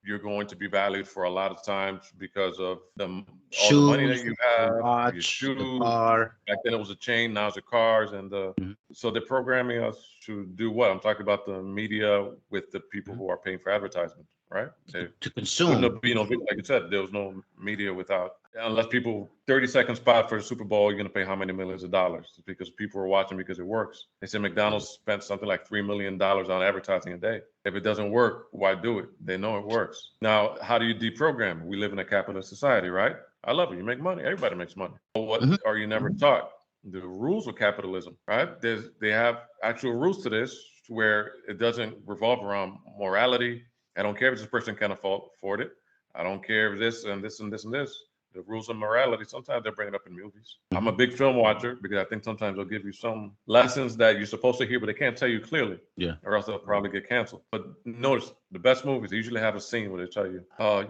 You're going to be valued for a lot of times because of all the money that Shoes, you the have, your watch, the shoes. car. Back then it was a chain, now it's the cars, and Mhm. so they're programming us to do what? I'm talking about the media with the people Mhm. who are paying for advertisement, right? There To couldn't consume. have been no, like you said, there was no media without, unless people 30-second spot for the Super Bowl, you're gonna pay how many millions of dollars? Because people are watching because it works. They said McDonald's spent something like $3 million on advertising a day. If it doesn't work, why do it? They know it works. Now, how do you deprogram? We live in a capitalist society, right? I love it. You make money. Everybody makes money. But what Mhm. are you never taught? The rules of capitalism, right? They have actual rules to this where it doesn't revolve around morality. I don't care if this person can afford it. I don't care if this and this and this and this. The rules of morality, sometimes they bring it up in movies. I'm a Mhm. big film watcher because I think sometimes they'll give you some lessons that you're supposed to hear, but they can't tell you clearly, Yeah. or else they'll probably get canceled. But notice the best movies, they usually have a scene where they tell you,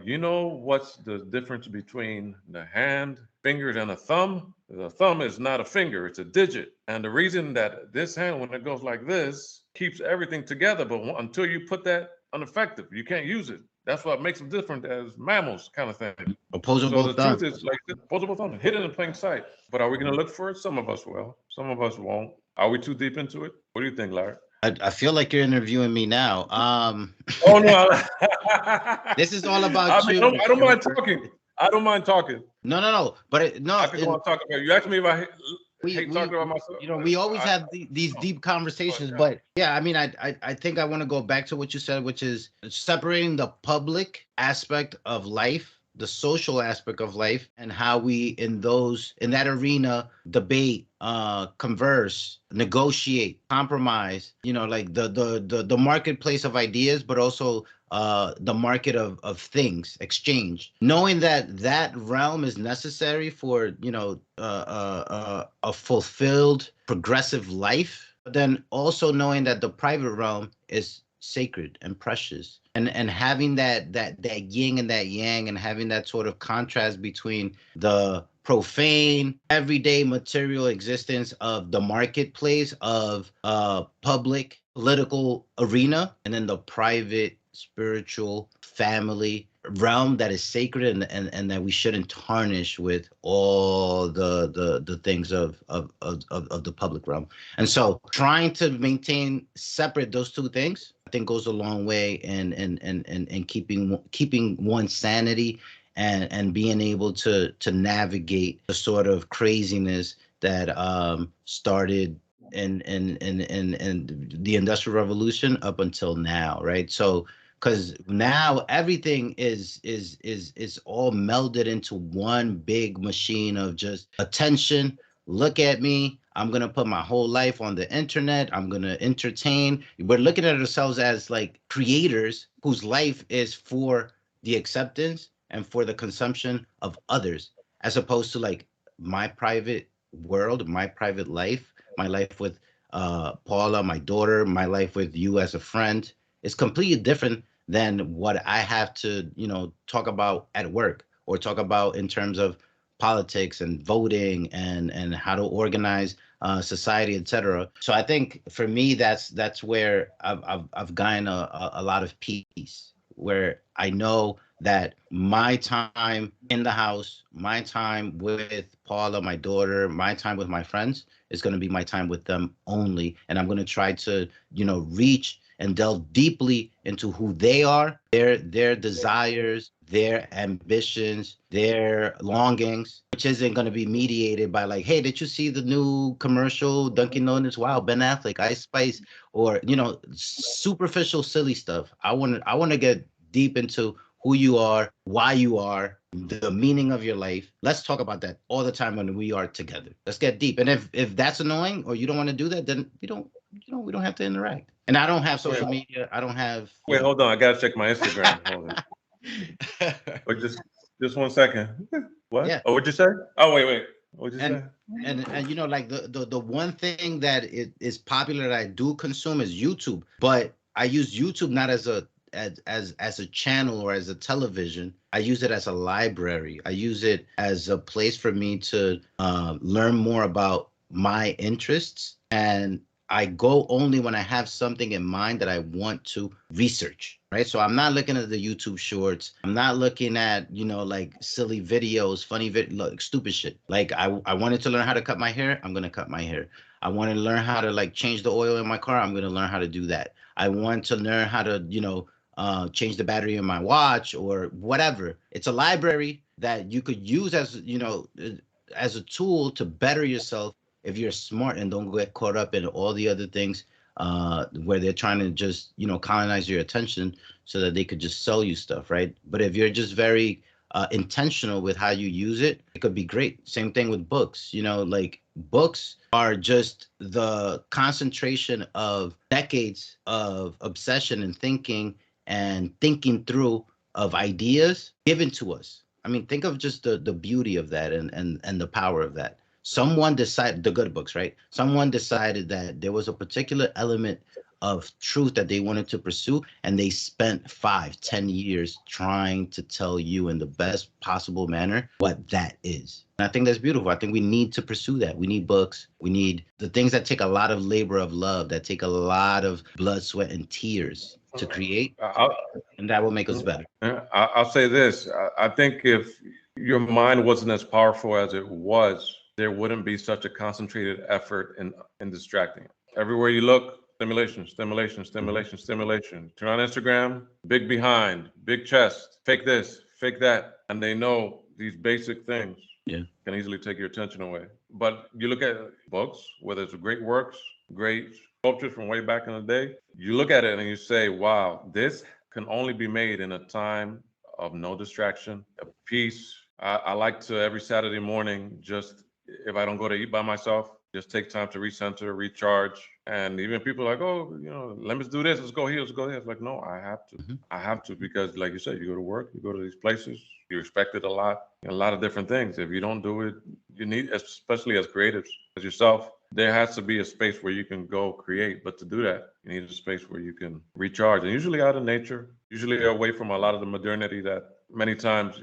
you know what's the difference between the hand, fingers, and a thumb? The thumb is not a finger, it's a digit. And the reason that this hand, when it goes like this, keeps everything together, but until you put that ineffective, you can't use it. That's what makes them different as mammals, kind of thing. So Opposable the truth thumbs. is, like, opposable thumbs, hidden in plain sight. But are we going to look for it? Some of us will. Some of us won't. Are we too deep into it? What do you think, Larry? I feel like you're interviewing me now. Oh no! This is all I about mean, you. I don't mind talking. I don't mind talking. No, no, no. But no, I could go on talking about. You asked me if I we hate we talking about myself. we always I, have these no, deep but conversations. yeah. But yeah, I mean, I think I want to go back to what you said, which is separating the public aspect of life, the social aspect of life, and how we in that arena debate, converse, negotiate, compromise, like the marketplace of ideas, but also the market of things, exchange, knowing that that realm is necessary for a fulfilled progressive life, but then also knowing that the private realm is sacred and precious, and having that yin and that yang, and having that sort of contrast between the profane everyday material existence of the marketplace of public political arena, and then the private spiritual family realm that is sacred, and that we shouldn't tarnish with all the things of the public realm. And so trying to maintain separate those two things, I think, goes a long way in keeping one's sanity, and being able to navigate the sort of craziness that started in the industrial revolution up until now, right? So because now everything is all melded into one big machine of just attention. Look at me. I'm gonna put my whole life on the internet. I'm gonna entertain. We're looking at ourselves as like creators whose life is for the acceptance and for the consumption of others, as opposed to like my private world, my private life, my life with Paula, my daughter, my life with you as a friend, is completely different than what I have to, talk about at work, or talk about in terms of politics and voting, and how to organize society, etc. So I think for me, that's where I've gotten a lot of peace where I know that my time in the house, my time with Paula, my daughter, my time with my friends is going to be my time with them only. And I'm going to try to, reach and delve deeply into who they are, their desires, their ambitions, their longings, which isn't going to be mediated by like, hey, did you see the new commercial Dunkin' Donuts? Wow, Ben Affleck, Ice Spice, or superficial silly stuff. I want to get deep into who you are, why you are, the meaning of your life. Let's talk about that all the time when we are together. Let's get deep. And if that's annoying or you don't want to do that, then we don't have to interact. And I don't have Wait, social media. I don't have, wait, hold on. I gotta check my Instagram. Hold on. Wait, just 1 second. What? yeah. Oh, what'd you say? Oh, wait. What'd you And say? and like the one thing that is popular that I do consume is YouTube, but I use YouTube not as a channel or as a television. I use it as a library. I use it as a place for me to learn more about my interests, and I go only when I have something in mind that I want to research, right? So I'm not looking at the YouTube shorts. I'm not looking at, like silly videos, funny like stupid shit. Like I wanted to learn how to cut my hair, I'm going to cut my hair. I want to learn how to like change the oil in my car, I'm going to learn how to do that. I want to learn how to, change the battery in my watch or whatever. It's a library that you could use as a tool to better yourself if you're smart and don't get caught up in all the other things where they're trying to just colonize your attention so that they could just sell you stuff, right? But if you're just very intentional with how you use it, it could be great. Same thing with books. Like books are just the concentration of decades of obsession and thinking through of ideas given to us. I mean, think of just the beauty of that and the power of that. Someone decided, the good books, right? Someone decided that there was a particular element of truth that they wanted to pursue, and they spent 5, 10 years trying to tell you in the best possible manner what that is. And I think that's beautiful. I think we need to pursue that. We need books. We need the things that take a lot of labor of love, that take a lot of blood, sweat, and tears to create, I'll, and that will make us better. I'll say this. I think if your mind wasn't as powerful as it was, there wouldn't be such a concentrated effort in distracting it. Everywhere you look, stimulation, stimulation, stimulation, stimulation. Turn on Instagram, big behind, big chest, fake this, fake that. And they know these basic things Yeah. can easily take your attention away. But you look at books, whether it's great works, great sculptures from way back in the day, you look at it and you say, wow, this can only be made in a time of no distraction, of peace. I like to every Saturday morning, just if I don't go to eat by myself, just take time to recenter, recharge. And even people are like, oh, let me do this. Let's go here. Let's go there. It's like, no, I have to. Mhm. I have to because, like you said, you go to work, you go to these places, you expect it a lot of different things. If you don't do it, you need, especially as creatives, as yourself, there has to be a space where you can go create. But to do that, you need a space where you can recharge, and usually out of nature, usually away from a lot of the modernity that many times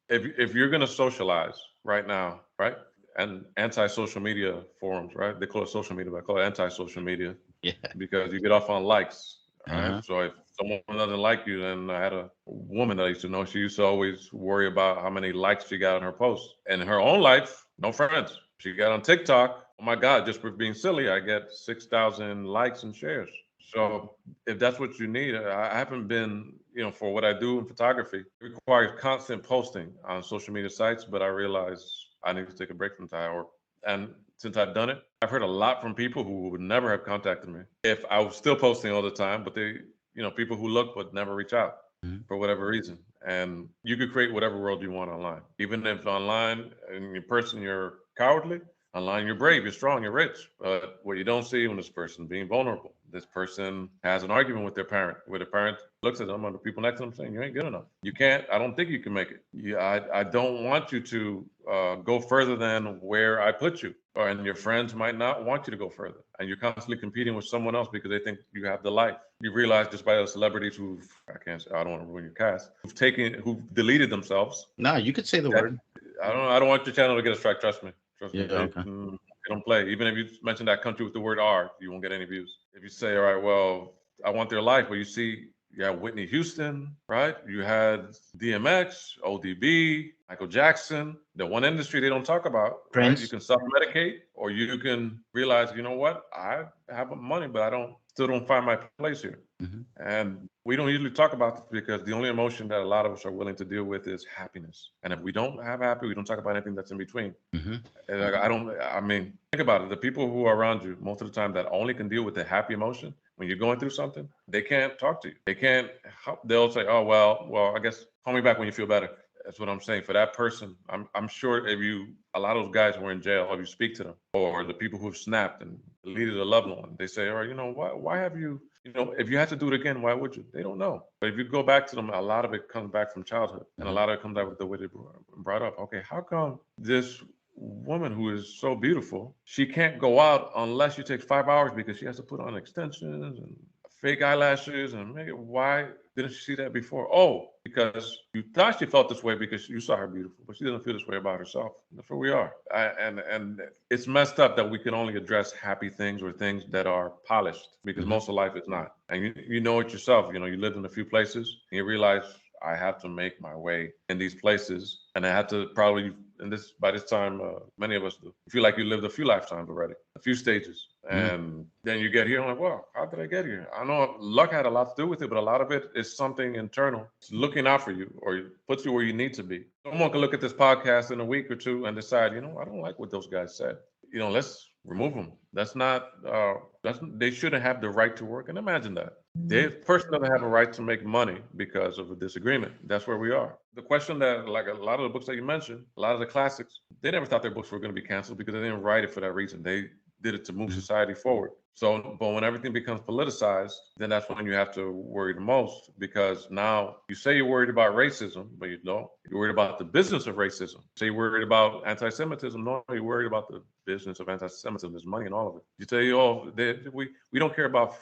if you're going to socialize right now, right? And anti-social media forums, right? They call it social media, but I call it anti-social media Yeah. because you get off on likes, right? Uh-huh. So if someone doesn't like you, then I had a woman that I used to know. She used to always worry about how many likes she got on her posts. And in her own life, no friends. She got on TikTok. Oh my God, just for being silly, I get 6,000 likes and shares. So if that's what you need, I haven't been, for what I do in photography, it requires constant posting on social media sites, but I realize I need to take a break from that. And since I've done it, I've heard a lot from people who would never have contacted me if I was still posting all the time, but people who look but never reach out Mhm. for whatever reason. And you could create whatever world you want online. Even if online in your person you're cowardly, online you're brave, you're strong, you're rich. But what you don't see when this person being vulnerable, this person has an argument with their parent, where the parent looks at them or the people next to them saying, you ain't good enough. You can't, I don't think you can make it. I don't want you to go further than where I put you. And your friends might not want you to go further. And you're constantly competing with someone else because they think you have the life. You realize just by the celebrities I don't want to ruin your cast, who've deleted themselves. No, you could say the That word. I don't want your channel to get a strike. Trust me. Trust me. Yeah. Okay. They don't play. Even if you mention that country with the word R, you won't get any views. If you say, all right, well, I want their life, but you see, You had Whitney Houston, right? You had DMX, ODB, Michael Jackson. The one industry they don't talk about, right? You Prince. can self-medicate, or you can realize, you know what? I have money, but I still don't find my place here. Hmm. And we don't usually talk about this because the only emotion that a lot of us are willing to deal with is happiness. And if we don't have happy, we don't talk about anything that's in between. Hmm. And I mean, think about it. The people who are around you most of the time that only can deal with the happy emotion when you're going through something, they can't talk to you. They can't help. They'll say, oh, well, I guess call me back when you feel better. That's what I'm saying. For that person, I'm sure if a lot of those guys who are in jail, or if you speak to them, or the people who have snapped and deleted a loved one, they say, all right, why have you, if you had to do it again, why would you? They don't know. But if you go back to them, a lot of it comes back from childhood, and a Hmm. lot of it comes back with the way they were brought up. Okay, how come this woman who is so beautiful, she can't go out unless she takes 5 hours because she has to put on extensions and fake eyelashes and make it? Why didn't she see that before? Oh, because you thought she felt this way because you saw her beautiful, but she doesn't feel this way about herself. That's where we are. And it's messed up that we can only address happy things or things that are polished, because Hmm. most of life is not. And you know it yourself. You lived in a few places and you realize I have to make my way in these places, and I have to probably, and this by this time, many of us do. You feel like you lived a few lifetimes already, a few stages, Hmm. and then you get here. I'm like, well, how did I get here? I know luck had a lot to do with it, but a lot of it is something internal. It's looking out for you, or puts you where you need to be. Someone can look at this podcast in a week or two and decide, I don't like what those guys said. Let's remove them. That's not. They shouldn't have the right to work. And imagine that. The person doesn't have a right to make money because of a disagreement. That's where we are. The question that, like a lot of the books that you mentioned, a lot of the classics, they never thought their books were going to be canceled because they didn't write it for that reason. They did it to move society forward. So, but when everything becomes politicized, then that's when you have to worry the most, because now you say you're worried about racism, but you don't. You're worried about the business of racism. Say you're worried about anti-Semitism. No, you're worried about the business of anti-Semitism. There's money in all of it. You say, oh, we don't care about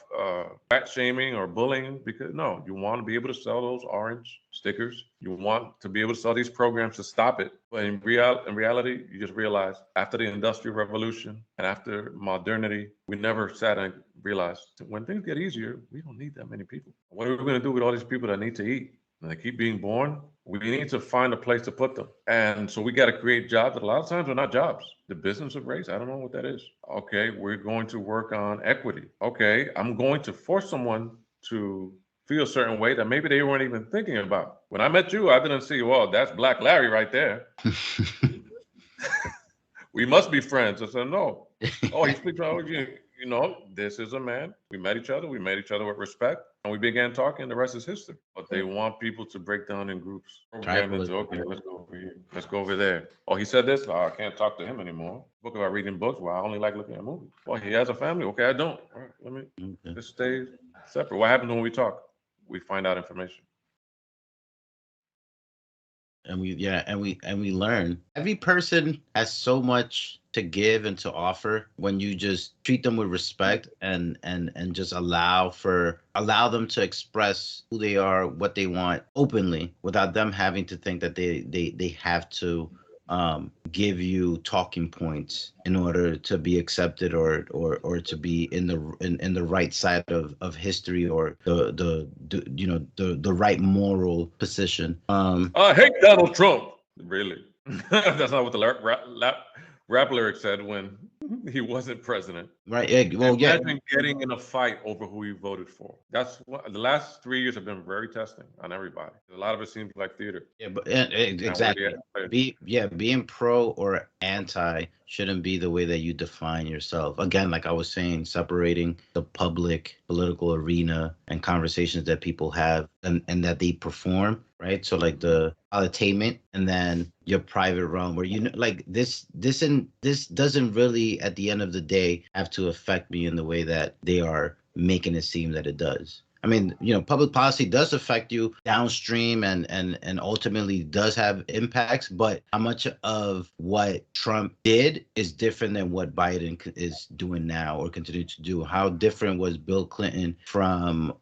fat shaming or bullying, because no, you want to be able to sell those orange stickers. You want to be able to sell these programs to stop it. But in reality, you just realize after the Industrial Revolution and after modernity, we never sat and realized when things get easier, we don't need that many people. What are we going to do with all these people that need to eat? And they keep being born. We need to find a place to put them. And so we got to create jobs that a lot of times are not jobs. The business of race, I don't know what that is. Okay, we're going to work on equity. Okay, I'm going to force someone to feel a certain way that maybe they weren't even thinking about. When I met you, I didn't see, well, that's Black Larry right there. We must be friends. I said, no. Oh, he speaks out. This is a man. We met each other. We met each other with respect. And we began talking. The rest is history. But they want people to break down in groups. Program into, Tribalism. okay, let's go over here. Let's go over there. Oh, he said this. Oh, I can't talk to him anymore. Book about reading books. Well, I only like looking at movies. Well, he has a family. Okay, I don't. All right, let me Okay. just stay separate. What happens when we talk? We find out information. And we learn. Every person has so much to give and to offer when you just treat them with respect and just allow them to express who they are, what they want openly, without them having to think that they have to give you talking points in order to be accepted, or to be in the right side of history, or the right moral position. I hate Donald Trump. Really? That's not what the rap lyric said when he wasn't president. Right. Yeah, well, yeah. Imagine getting in a fight over who you voted for. That's what the last 3 years have been very testing on everybody. A lot of it seems like theater. Yeah, but And we're exactly. the players. Being pro or anti shouldn't be the way that you define yourself. Again, like I was saying, separating the public political arena and conversations that people have and that they perform, right? So like the entertainment, and then your private realm, where like this doesn't really at the end of the day have to affect me in the way that they are making it seem that it does. I mean, public policy does affect you downstream, and ultimately does have impacts, but how much of what Trump did is different than what Biden is doing now or continue to do? How different was Bill Clinton from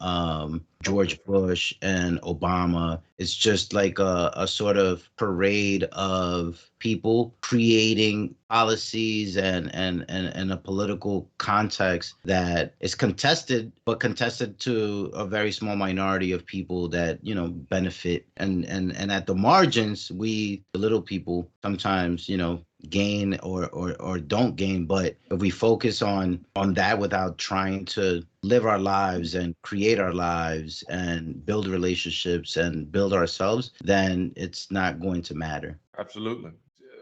George Bush and Obama. It's just like a sort of parade of people creating policies and a political context that is contested, but contested to a very small minority of people that, benefit. And at the margins, we, the little people, sometimes, gain or don't gain. But if we focus on that without trying to live our lives and create our lives and build relationships and build ourselves, then it's not going to matter. Absolutely.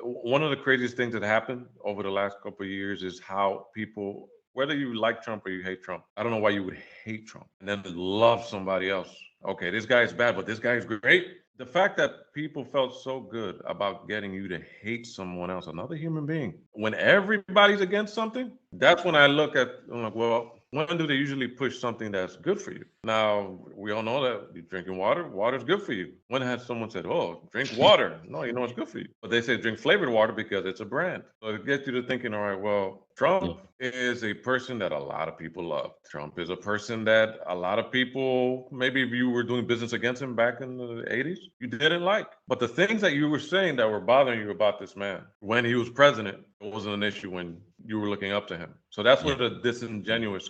One of the craziest things that happened over the last couple of years is how people, whether you like Trump or you hate Trump, I don't know why you would hate Trump and then love somebody else. Okay, this guy is bad, but this guy is great. The fact that people felt so good about getting you to hate someone else, another human being, when everybody's against something, that's when I look at, I'm like, well, when do they usually push something that's good for you? Now, we all know that you're drinking water, water's good for you. When has someone said, oh, drink water? No, you know it's good for you. But they say drink flavored water because it's a brand. So it gets you to thinking, all right, well, Yeah. Trump is a person that a lot of people love. Trump is a person that a lot of people, maybe if you were doing business against him back in the 80s, you didn't like. But the things that you were saying that were bothering you about this man when he was president, it wasn't an issue when you were looking up to him. So that's where Yeah. the disingenuous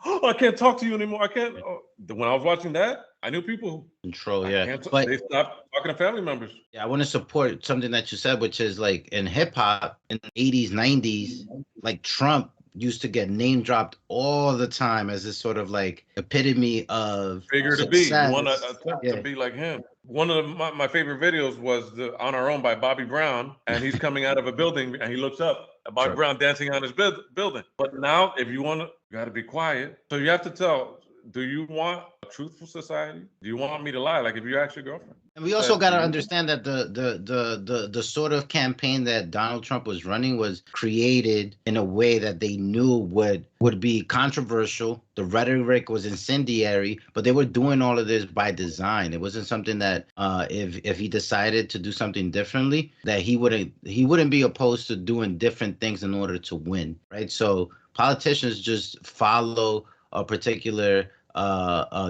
oh, I can't talk to you anymore. I can't. Oh. When I was watching that, I knew people who Control, I yeah. can't. But They stopped talking to family members. yeah, I want to support something that you said, which is like in hip hop in the 80s, 90s, like Trump used to get name dropped all the time as this sort of like epitome of Figure to be. You want to success. attempt to Yeah. be like him. One of my favorite videos was the On Our Own by Bobby Brown, and he's coming out of a building and he looks up at Bobby True. Brown dancing on his building. But now, if you want to, you got to be quiet. So you have to tell. Do you want a truthful society? Do you want me to lie? Like if you ask your girlfriend, And we also said, got "Do to you?" understand that the sort of campaign that Donald Trump was running was created in a way that they knew would be controversial. The rhetoric was incendiary, but they were doing all of this by design. It wasn't something that if he decided to do something differently, that he wouldn't be opposed to doing different things in order to win, right? So politicians just follow a particular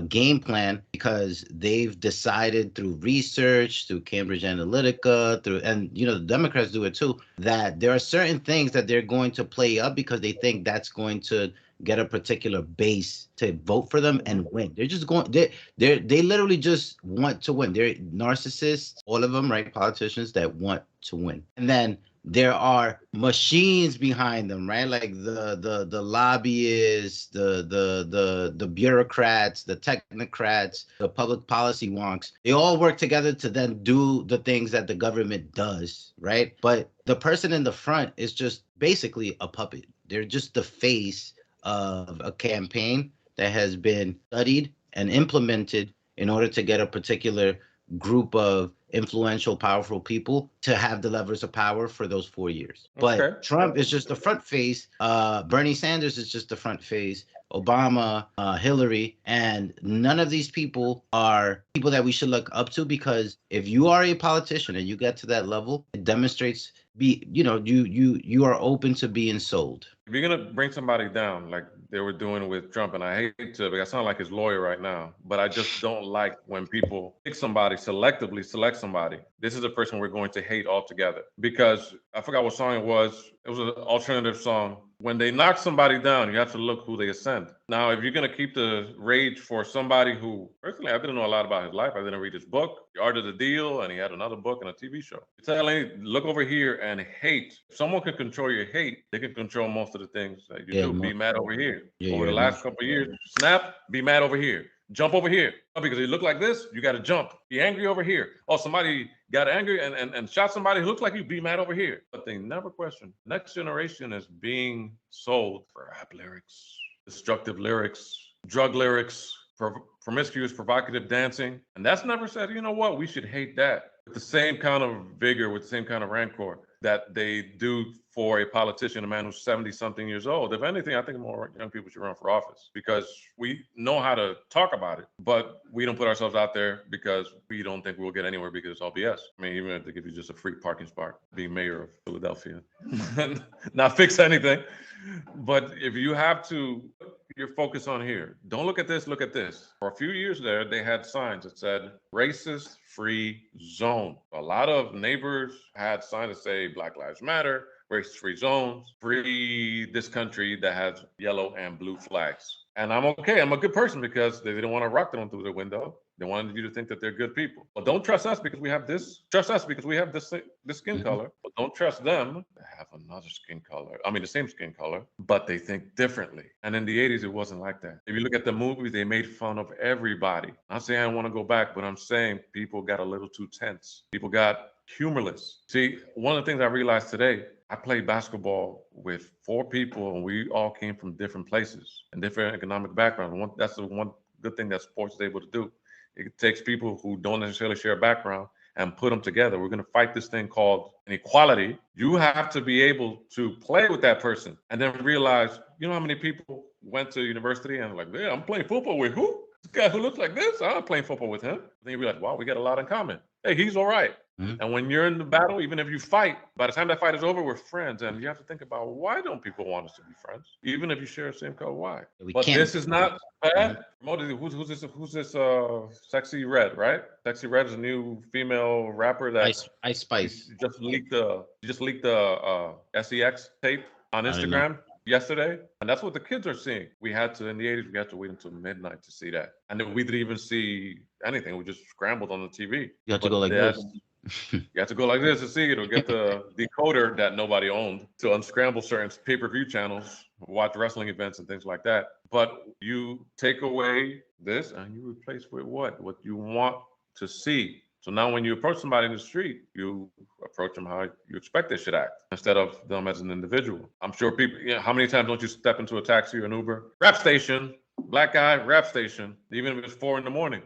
game plan because they've decided through research, through Cambridge Analytica, and the Democrats do it too, that there are certain things that they're going to play up because they think that's going to get a particular base to vote for them and win. They're just going they literally just want to win. They're narcissists, all of them, right? Politicians that want to win. And then there are machines behind them, right? Like the lobbyists, the bureaucrats, the technocrats, the public policy wonks. They all work together to then do the things that the government does, right? But the person in the front is just basically a puppet. They're just the face of a campaign that has been studied and implemented in order to get a particular group of influential, powerful people to have the levers of power for those 4 years. Okay. But Trump is just the front face. Bernie Sanders is just the front face. Obama, Hillary, and none of these people are people that we should look up to, because if you are a politician and you get to that level, it demonstrates you are open to being sold. If you're gonna bring somebody down like they were doing with Trump, and I hate to, because I sound like his lawyer right now, but I just don't like when people pick somebody, selectively select somebody. This is a person we're going to hate altogether. Because I forgot what song it was. It was an alternative song. When they knock somebody down, you have to look who they ascend. Now, if you're gonna keep the rage for somebody who, personally, I didn't know a lot about his life. I didn't read his book, The Art of the Deal, and he had another book and a TV show. You're telling, look over here and hate. If someone can control your hate, they can control most of the things that you Yeah, do. Be mad over here. yeah, Over your the last emotion. couple of years, snap, be mad over here. Jump over here. Oh, because you look like this, you got to jump. Be angry over here. Oh, somebody got angry and shot somebody who looks like you, be mad over here. But they never question. Next generation is being sold for rap lyrics, destructive lyrics, drug lyrics, promiscuous, provocative dancing. And that's never said, you know what, we should hate that with the same kind of vigor, with the same kind of rancor that they do for a politician, a man who's 70 something years old. If anything, I think more young people should run for office, because we know how to talk about it, but we don't put ourselves out there because we don't think we'll get anywhere, because it's all BS. I mean, even if they give you just a free parking spot, being mayor of Philadelphia, not fix anything. But if you have to your focus on here. Don't look at this, look at this. For a few years there, they had signs that said racist free zone. A lot of neighbors had signs that say Black Lives Matter, racist free zones, free this country that has yellow and blue flags. And I'm okay. I'm a good person because they didn't want to rock them through the window. They wanted you to think that they're good people. But don't trust us because we have this. Trust us because we have this skin color. But don't trust them. They have another skin color. I mean, the same skin color, but they think differently. And in the 80s, it wasn't like that. If you look at the movies, they made fun of everybody. I'm saying I want to go back, but I'm saying people got a little too tense. People got humorless. See, one of the things I realized today, I played basketball with 4 people, and we all came from different places and different economic backgrounds. That's the one good thing that sports is able to do. It takes people who don't necessarily share a background and put them together. We're going to fight this thing called inequality. You have to be able to play with that person and then realize, you know how many people went to university and like, yeah, I'm playing football with who? This guy who looks like this, I'm playing football with him. Then you realize, wow, we got a lot in common. Hey, he's all right. And when you're in the battle, even if you fight, by the time that fight is over, we're friends. And you have to think about, why don't people want us to be friends? Even if you share the same color, why? But this is not bad. Who's this Sexy Red, right? Sexy Red is a new female rapper that Ice Spice just leaked the SEX tape on Instagram yesterday. And that's what the kids are seeing. We had to, in the 80s, we had to wait until midnight to see that. And then we didn't even see anything. We just scrambled on the TV. You have to go like this. You have to go like this to see it, or get the decoder that nobody owned to unscramble certain pay-per-view channels, watch wrestling events and things like that. But you take away this and you replace with what you want to see. So now when you approach somebody in the street, you approach them how you expect they should act instead of them as an individual. I'm sure people, how many times don't you step into a taxi or an Uber? Rap station, black guy, rap station, even if it's 4 a.m.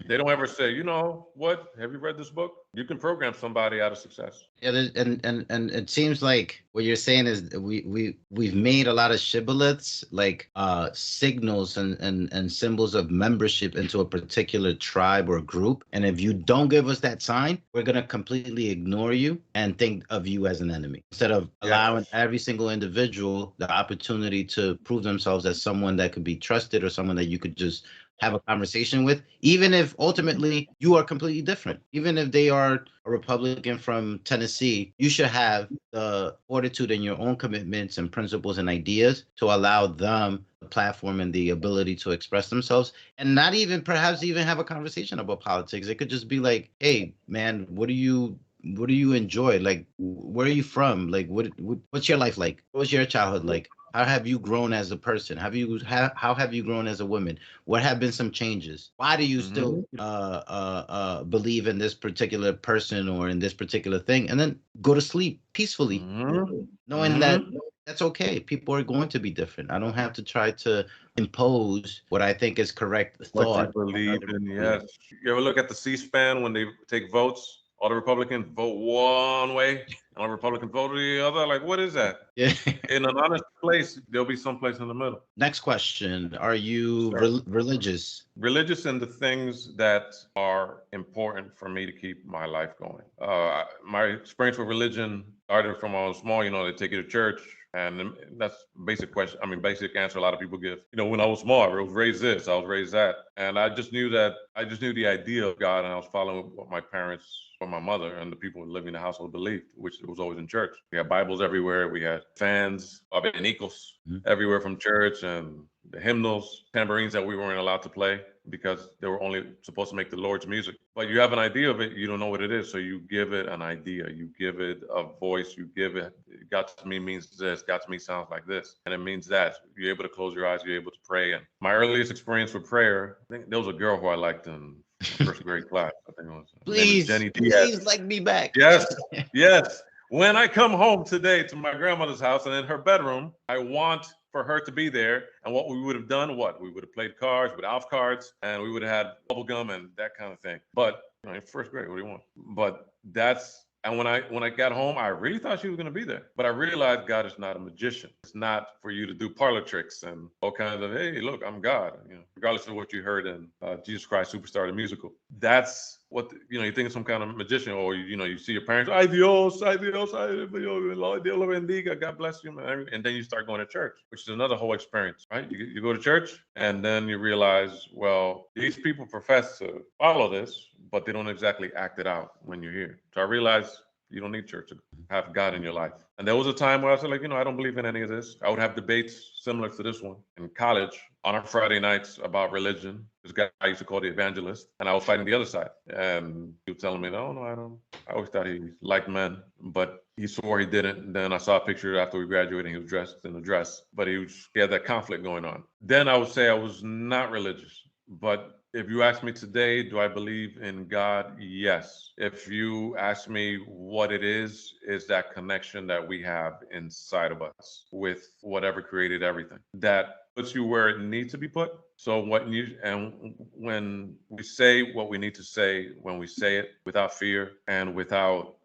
They don't ever say, you know what, have you read this book? You can program somebody out of success. Yeah, and it seems like what you're saying is we've made a lot of shibboleths, like signals and symbols of membership into a particular tribe or group. And if you don't give us that sign, we're gonna completely ignore you and think of you as an enemy, instead of allowing every single individual the opportunity to prove themselves as someone that could be trusted or someone that you could just have a conversation with, even if ultimately you are completely different. Even if they are a Republican from Tennessee, you should have the fortitude in your own commitments and principles and ideas to allow them the platform and the ability to express themselves, and not even perhaps even have a conversation about politics. It could just be like, hey, man, what do you enjoy? Like, where are you from? Like, what's your life like? What was your childhood like? How have you grown as a person? How have you grown as a woman? What have been some changes? Why do you still believe in this particular person or in this particular thing? And then go to sleep peacefully, knowing that that's okay. People are going to be different. I don't have to try to impose what I think is correct thought. What you believe in, yes. You ever look at the C-SPAN when they take votes? All the Republicans vote one way, and all the Republicans vote the other. Like, what is that? Yeah. In an honest place, there'll be some place in the middle. Next question. Are you religious? Religious in the things that are important for me to keep my life going. My experience with religion started from when I was small. They take you to church. And that's basic question. I mean, basic answer a lot of people give. When I was small, I was raised this, I was raised that. And I just knew the idea of God, and I was following what my parents or my mother and the people living in the household believed, which was always in church. We had Bibles everywhere. We had fans, abanicos everywhere from church, and the hymnals, tambourines that we weren't allowed to play because they were only supposed to make the Lord's music. But you have an idea of it, you don't know what it is, so you give it an idea, you give it a voice, you give it, God to me means this, God to me sounds like this, and it means that. You're able to close your eyes, you're able to pray. And my earliest experience with prayer, I think there was a girl who I liked in first grade class. I think it was please like me back. Yes. When I come home today to my grandmother's house and in her bedroom, I want for her to be there. And what we would have done, we would have played cards with Alf cards, and we would have had bubble gum and that kind of thing. But in first grade, what do you want? But and when I got home, I really thought she was going to be there. But I realized God is not a magician. It's not for you to do parlor tricks and all kinds of, hey, look, I'm God. Regardless of what you heard in Jesus Christ Superstar the musical. that's what, you think of some kind of magician, or, you see your parents, ay Dios, ay Dios, ay Dios, Dios lo bendiga, God bless you, man. And then you start going to church, which is another whole experience, right? You go to church, and then you realize, well, these people profess to follow this, but they don't exactly act it out when you're here. So I realized you don't need church to have God in your life. And there was a time where I said, like, I don't believe in any of this. I would have debates similar to this one in college on our Friday nights about religion. This guy I used to call the evangelist, and I was fighting the other side. And he was telling me, no, I don't. I always thought he liked men, but he swore he didn't. And then I saw a picture after we graduated, and he was dressed in a dress, but he had that conflict going on. Then I would say I was not religious, but if you ask me today, do I believe in God? Yes. If you ask me what it is that connection that we have inside of us with whatever created everything that puts you where it needs to be put. So when we say what we need to say, when we say it without fear and without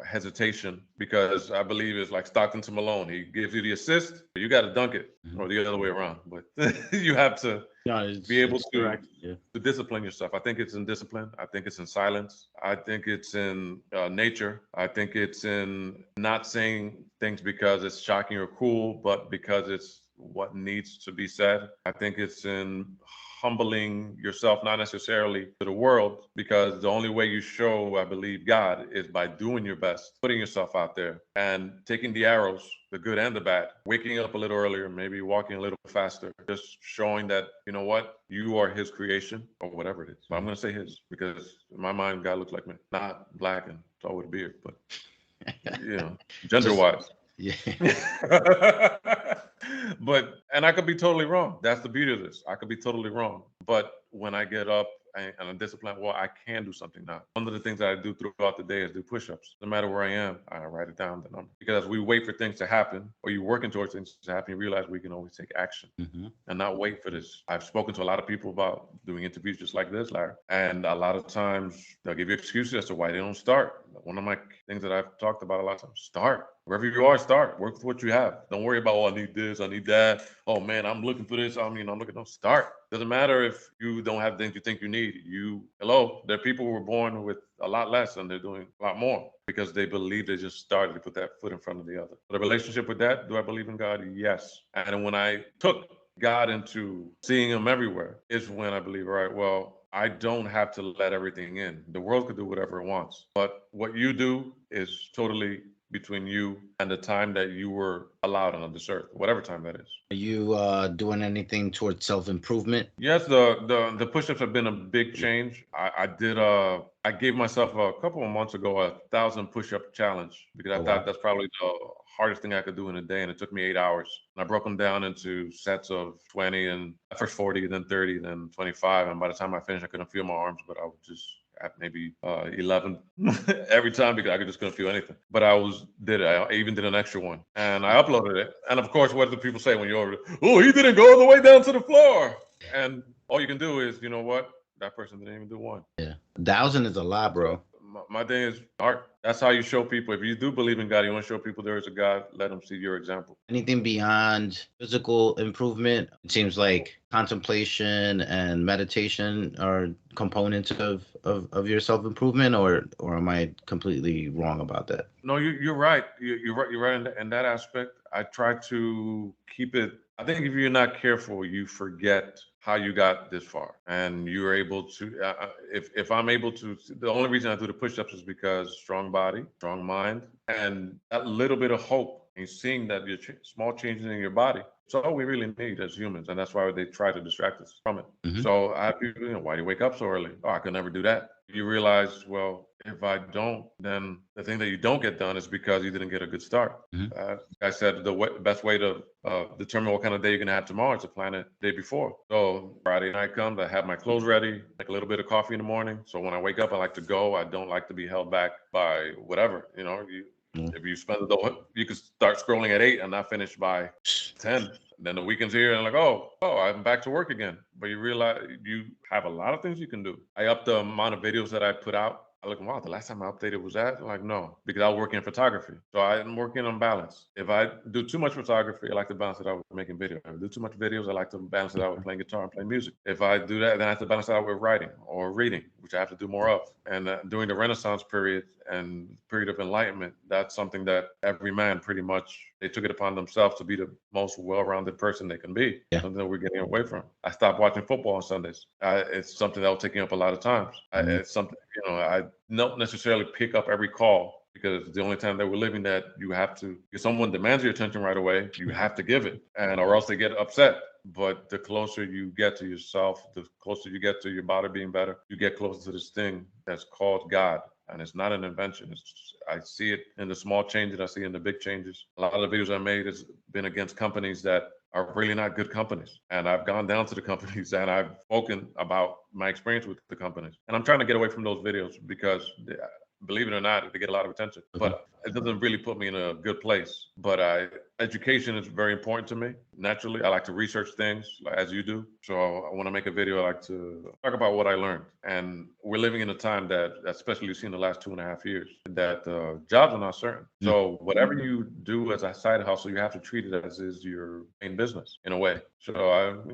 hesitation, because I believe it's like Stockton to Malone. He gives you the assist, you got to dunk it, or the other way around. But you have to be able to discipline yourself. I think it's in discipline. I think it's in silence. I think it's in nature. I think it's in not saying things because it's shocking or cool, but because it's what needs to be said. I think it's in humbling yourself, not necessarily to the world, because the only way you show, I believe, God is by doing your best, putting yourself out there and taking the arrows, the good and the bad, waking up a little earlier, maybe walking a little faster, just showing that, what, you are his creation or whatever it is. But I'm going to say his, because in my mind, God looks like me, not black and tall with a beard, but, gender-wise. Yeah. But, and I could be totally wrong. That's the beauty of this. I could be totally wrong. But when I get up and I'm disciplined, well, I can do something now. One of the things that I do throughout the day is do push-ups. No matter where I am, I write it down, the number. Because as we wait for things to happen, or you're working towards things to happen, you realize we can always take action and not wait for this. I've spoken to a lot of people about doing interviews just like this, Larry. And a lot of times they'll give you excuses as to why they don't start. One of my things that I've talked about a lot of times, start. Wherever you are, start. Work with what you have. Don't worry about, oh, I need this, I need that. Oh man, I'm looking for this. I'm looking. No, start. Doesn't matter if you don't have things you think you need. There are people who were born with a lot less and they're doing a lot more because they believe they just started to put that foot in front of the other. But a relationship with that, do I believe in God? Yes. And when I took God into seeing him everywhere, is when I believe, all right, well, I don't have to let everything in. The world could do whatever it wants. But what you do is totally between you and the time that you were allowed on this earth, whatever time that is. Are you doing anything towards self-improvement? Yes, the push-ups have been a big change. I gave myself a couple of months ago 1,000 push-up challenge because I thought that's probably the hardest thing I could do in a day, and it took me 8 hours. And I broke them down into sets of 20, and at first 40, then 30, then 25. And by the time I finished, I couldn't feel my arms, but I was just at maybe 11 every time because I just couldn't feel anything. But I even did an extra one and I uploaded it. And of course, what do people say when you're over there? Oh, he didn't go all the way down to the floor. And all you can do is, you know what? That person didn't even do one. Yeah. 1,000 is a lot, bro. My thing is art. That's how you show people. If you do believe in God, you want to show people there is a God, let them see your example. Anything beyond physical improvement? It seems like contemplation and meditation are components of your self-improvement, or am I completely wrong about that? No, you're right. You're right. You're right in that aspect. I try to keep it. I think if you're not careful, you forget how you got this far, and you're able to. If I'm able to, the only reason I do the push-ups is because strong body, strong mind, and that little bit of hope, and seeing that your small changes in your body. It's all we really need as humans, and that's why they try to distract us from it. So I have people, why do you wake up so early? Oh, I could never do that. You realize, well, if I don't, then the thing that you don't get done is because you didn't get a good start. I said the best way to determine what kind of day you're going to have tomorrow is to plan it the day before. So Friday night comes, I have my clothes ready, make a little bit of coffee in the morning. So when I wake up, I like to go. I don't like to be held back by whatever, If you spend you could start scrolling at 8 and not finish by 10. Then the weekend's here and like, oh, I'm back to work again. But you realize you have a lot of things you can do. I upped the amount of videos that I put out. I look, wow, the last time I updated was that? Like, no, because I was working in photography. So I'm working on balance. If I do too much photography, I like to balance it out with making videos. If I do too much videos, I like to balance it out with playing guitar and playing music. If I do that, then I have to balance it out with writing or reading, which I have to do more of. And during the Renaissance period and period of enlightenment, that's something that every man pretty much, they took it upon themselves to be the most well-rounded person they can be. Yeah. Something that we're getting away from. I stopped watching football on Sundays. It's something that was taking up a lot of times. It's something, I don't necessarily pick up every call because the only time that we're living that you have to, if someone demands your attention right away, you have to give it, and or else they get upset. But the closer you get to yourself, the closer you get to your body being better, you get closer to this thing that's called God. And it's not an invention. I see it in the small changes. I see it in the big changes. A lot of the videos I made has been against companies that are really not good companies. And I've gone down to the companies and I've spoken about my experience with the companies. And I'm trying to get away from those videos because, believe it or not, they get a lot of attention. But it doesn't really put me in a good place. But education is very important to me. Naturally, I like to research things as you do. So I want to make a video. I like to talk about what I learned. And we're living in a time that, especially you've seen the last 2.5 years, that jobs are not certain. So whatever you do as a side hustle, you have to treat it as is your main business in a way. So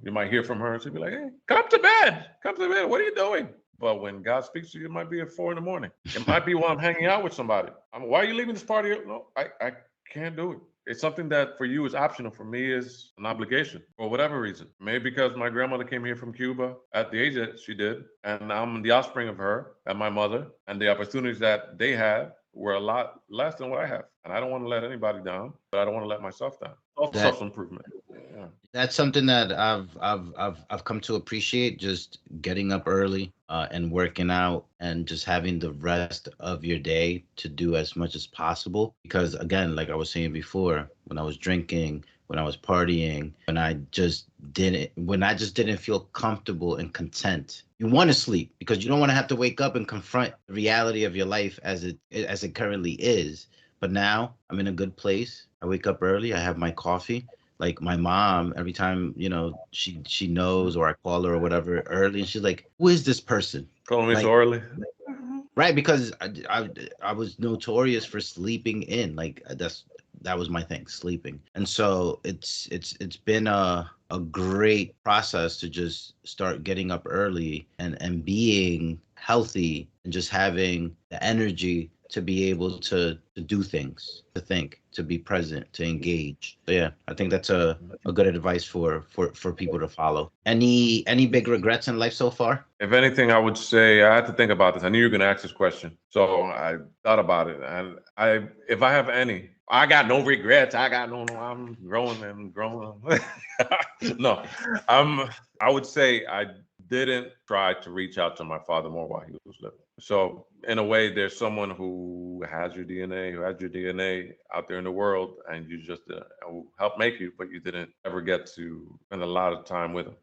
you might hear from her and she'll be like, "Hey, come to bed. Come to bed. What are you doing?" But when God speaks to you, it might be at 4 a.m. It might be while I'm hanging out with somebody. Why are you leaving this party? No, I can't do it. It's something that for you is optional. For me is an obligation for whatever reason. Maybe because my grandmother came here from Cuba at the age that she did, and I'm the offspring of her and my mother, and the opportunities that they had were a lot less than what I have. And I don't want to let anybody down, but I don't want to let myself down. That Self-improvement. Yeah. that's something that I've come to appreciate. Just getting up early and working out and just having the rest of your day to do as much as possible. Because again, like I was saying before, when I was drinking, when I was partying, when I just didn't feel comfortable and content. You want to sleep because you don't want to have to wake up and confront the reality of your life as it currently is. But now I'm in a good place. I wake up early. I have my coffee. Like my mom, every time she knows, or I call her or whatever early, and she's like, "Who is this person?" Calling me Like, so early. right, because I was notorious for sleeping in. Like that was my thing, sleeping. And so it's been a great process to just start getting up early and being healthy and just having the energy to be able to do things, to think, to be present, to engage. So yeah, I think that's a good advice for people to follow. Any big regrets in life so far? If anything, I would say I had to think about this. I knew you were going to ask this question, so I thought about it. And if I have any, I got no regrets. I got no. I'm growing and growing. No, I would say I didn't try to reach out to my father more while he was living. So in a way, there's someone who has your DNA out there in the world, and you just who helped make you, but you didn't ever get to spend a lot of time with him.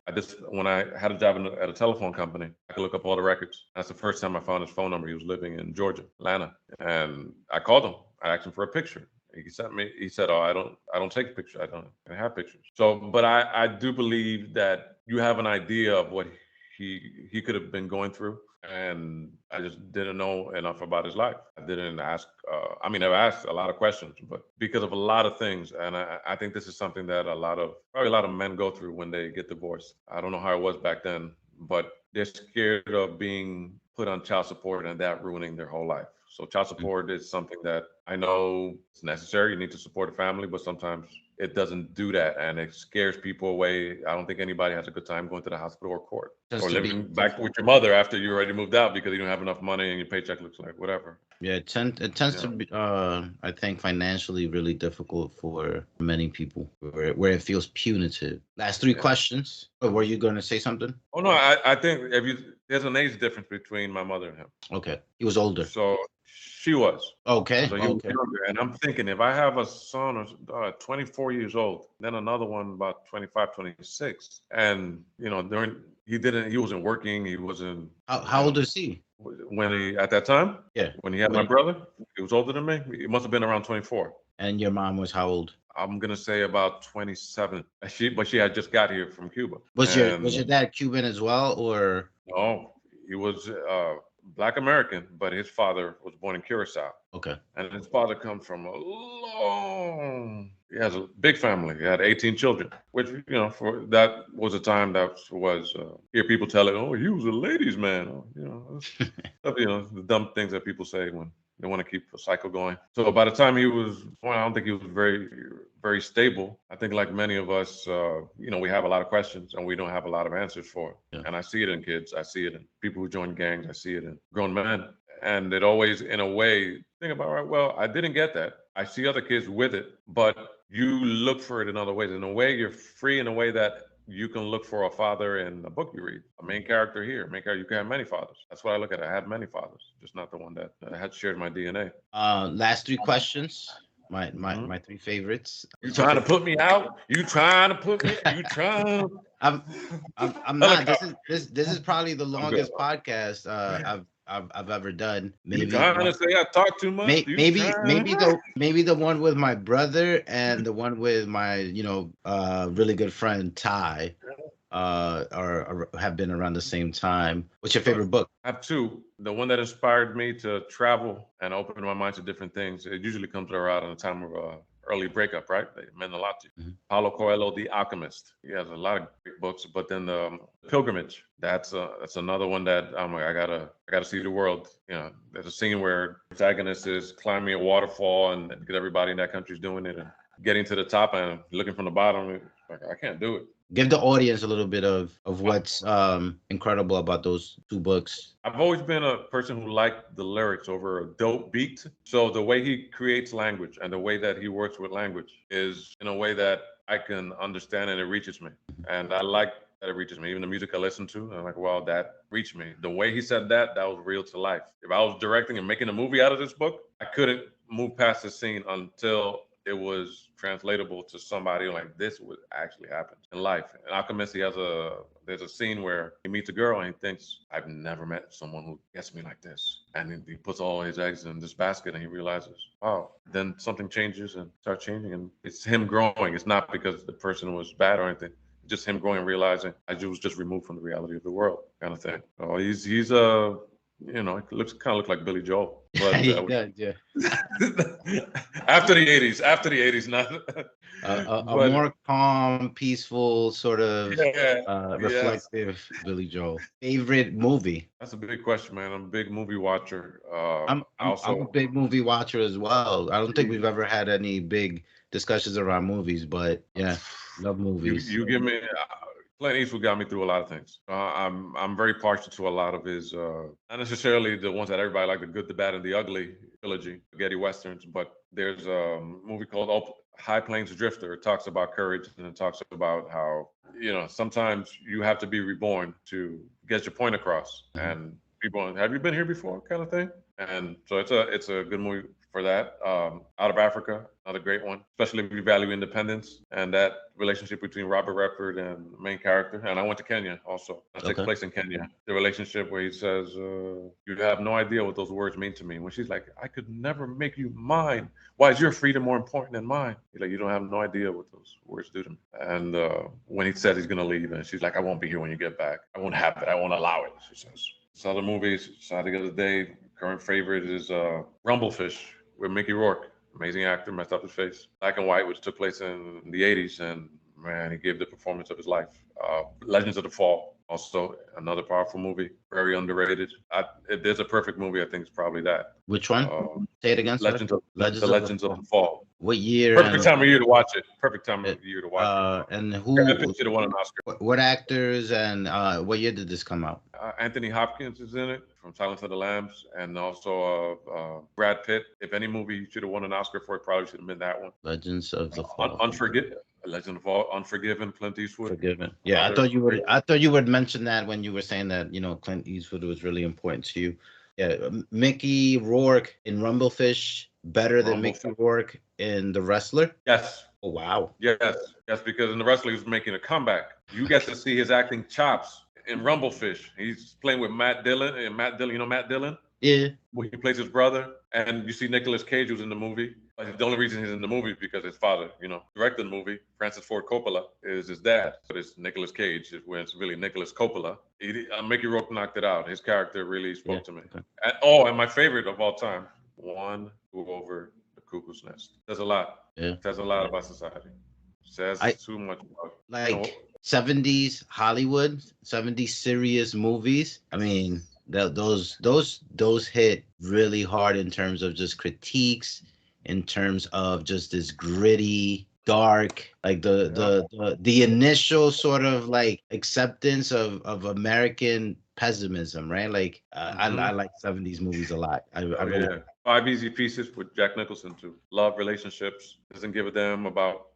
When I had a job at a telephone company, I could look up all the records. That's the first time I found his phone number. He was living in Georgia, Atlanta, and I called him. I asked him for a picture. He said, "Oh, I don't take pictures. I don't have pictures." So, but I do believe that you have an idea of what he could have been going through, and I just didn't know enough about his life. I didn't ask. I've asked a lot of questions, but because of a lot of things, and I think this is something that probably a lot of men go through when they get divorced. I don't know how it was back then, but they're scared of being put on child support and that ruining their whole life. So child support is something that I know it's necessary. You need to support a family, but sometimes it doesn't do that, and it scares people away. I don't think anybody has a good time going to the hospital or court Just or to be living back with your mother after you already moved out because you don't have enough money and your paycheck looks like whatever. Yeah, it tends Yeah. to be, I think, financially really difficult for many people, where it feels punitive. Last three Yeah. questions. Oh, were you going to say something? Oh no, I think there's an age difference between my mother and him. Okay, he was older. So she was. Okay, So he was okay. younger, and I'm thinking if I have a son or 24 years old, then another one about 25, 26, and he wasn't working, he wasn't, How old is he? when he at that time, Yeah. when he had my brother, he was older than me. He must have been around 24. And your mom was how old? I'm gonna say about 27. But she had just got here from Cuba. Was your And dad Cuban as well, or? no, he was. Black American, but his father was born in Curacao. Okay. And his father comes from a long, he has a big family. He had 18 children, which, for that was a time that was, hear people tell it, oh, he was a ladies' man. Oh, the dumb things that people say when they want to keep a cycle going. So by the time he was born, I don't think he was very, very stable. I think like many of us, we have a lot of questions and we don't have a lot of answers for it. Yeah. And I see it in kids. I see it in people who join gangs. I see it in grown men. And it always, in a way, think about, right, well, I didn't get that. I see other kids with it, but you look for it in other ways. In a way, you're free in a way that you can look for a father in a book you read, a main character here. You can have many fathers. That's what I look at. I had many fathers, just not the one that had shared my DNA. Last three questions. My three favorites. You trying to put me out? You trying to put me? You trying? I'm not. This is probably the longest podcast I've ever done. Maybe you trying to say I talk too much? Maybe the one with my brother and the one with my really good friend Ty are have been around the same time. What's your favorite book? I have two. The one that inspired me to travel and open my mind to different things. It usually comes around in a time of early breakup, right? They meant a lot to you. Mm-hmm. Paulo Coelho, The Alchemist. He has a lot of great books, but then the Pilgrimage. That's another one that I'm like, I gotta see the world. There's a scene where the protagonist is climbing a waterfall, and because everybody in that country is doing it, and getting to the top and looking from the bottom, like I can't do it. Give the audience a little bit of what's incredible about those two books. I've always been a person who liked the lyrics over a dope beat. So the way he creates language and the way that he works with language is in a way that I can understand and it reaches me. And I like that it reaches me. Even the music I listen to, I'm like, wow, that reached me. The way he said that was real to life. If I was directing and making a movie out of this book, I couldn't move past the scene until it was translatable to somebody like this would actually happen in life. In Alchemist, there's a scene where he meets a girl and he thinks, I've never met someone who gets me like this. And he puts all his eggs in this basket and he realizes, wow. Then something changes and starts changing, and it's him growing. It's not because the person was bad or anything. It's just him growing and realizing I was just removed from the reality of the world, kind of thing. So he's he looks like Billy Joel. But, yeah. After the 80s, not a more calm, peaceful, sort of reflective Billy Joel. Favorite movie? That's a big question, man. I'm a big movie watcher. I'm a big movie watcher as well. I don't think we've ever had any big discussions around movies, but yeah, love movies. You give me. Clint Eastwood got me through a lot of things. I'm very partial to a lot of his, not necessarily the ones that everybody like, the Good, the Bad, and the Ugly trilogy, spaghetti westerns, but there's a movie called High Plains Drifter. It talks about courage, and it talks about how, sometimes you have to be reborn to get your point across. And people, have you been here before, kind of thing? And so it's a good movie for that. Out of Africa, another great one, especially if you value independence and that relationship between Robert Redford and the main character. And I went to Kenya also. That takes place in Kenya. The relationship where he says, you have no idea what those words mean to me. When she's like, I could never make you mine. Why is your freedom more important than mine? He's like, you don't have no idea what those words do to me. And when he said he's going to leave, and she's like, I won't be here when you get back. I won't have it. I won't allow it, she says. Saw the movies, saw the other day. Current favorite is Rumblefish with Mickey Rourke. Amazing actor, messed up his face. Black and White, which took place in the 80s, and man, he gave the performance of his life. Legends of the Fall, also another powerful movie, very underrated. If there's a perfect movie, I think it's probably that. Which one? Say it again. Legends of the Fall. What year? Perfect time of year to watch it. Perfect time of year to watch it. And who should have won an Oscar? What actors and what year did this come out? Anthony Hopkins is in it from Silence of the Lambs, and also Brad Pitt. If any movie should have won an Oscar for it, probably should have been that one. Legends of the Fall. Legend of the Fall, Unforgiven, Clint Eastwood. Forgiven. Yeah, I thought you would mention that when you were saying that Clint Eastwood was really important to you. Yeah, Mickey Rourke in Rumblefish better than Mickey Rourke in The Wrestler? Yes. Oh, wow. Yes, because in The Wrestler, he was making a comeback. You get to see his acting chops in Rumblefish. He's playing with Matt Dillon, and Matt Dillon, Matt Dillon? Yeah. Where he plays his brother. And you see Nicolas Cage, who's in the movie. But the only reason he's in the movie is because his father, directed the movie. Francis Ford Coppola is his dad. But it's Nicolas Cage, when it's really Nicholas Coppola. Mickey Rourke knocked it out. His character really spoke to me. Okay. And my favorite of all time, One Flew Over the Cuckoo's Nest. Says a lot. Yeah. Says a lot about society. Says too much about, like 70s Hollywood, 70s serious movies. I mean, those hit really hard in terms of just critiques, in terms of just this gritty, dark, like the initial sort of like acceptance of American pessimism, right? Like I like 70s movies a lot. I really. Five Easy Pieces with Jack Nicholson too. Love relationships. Doesn't give a damn about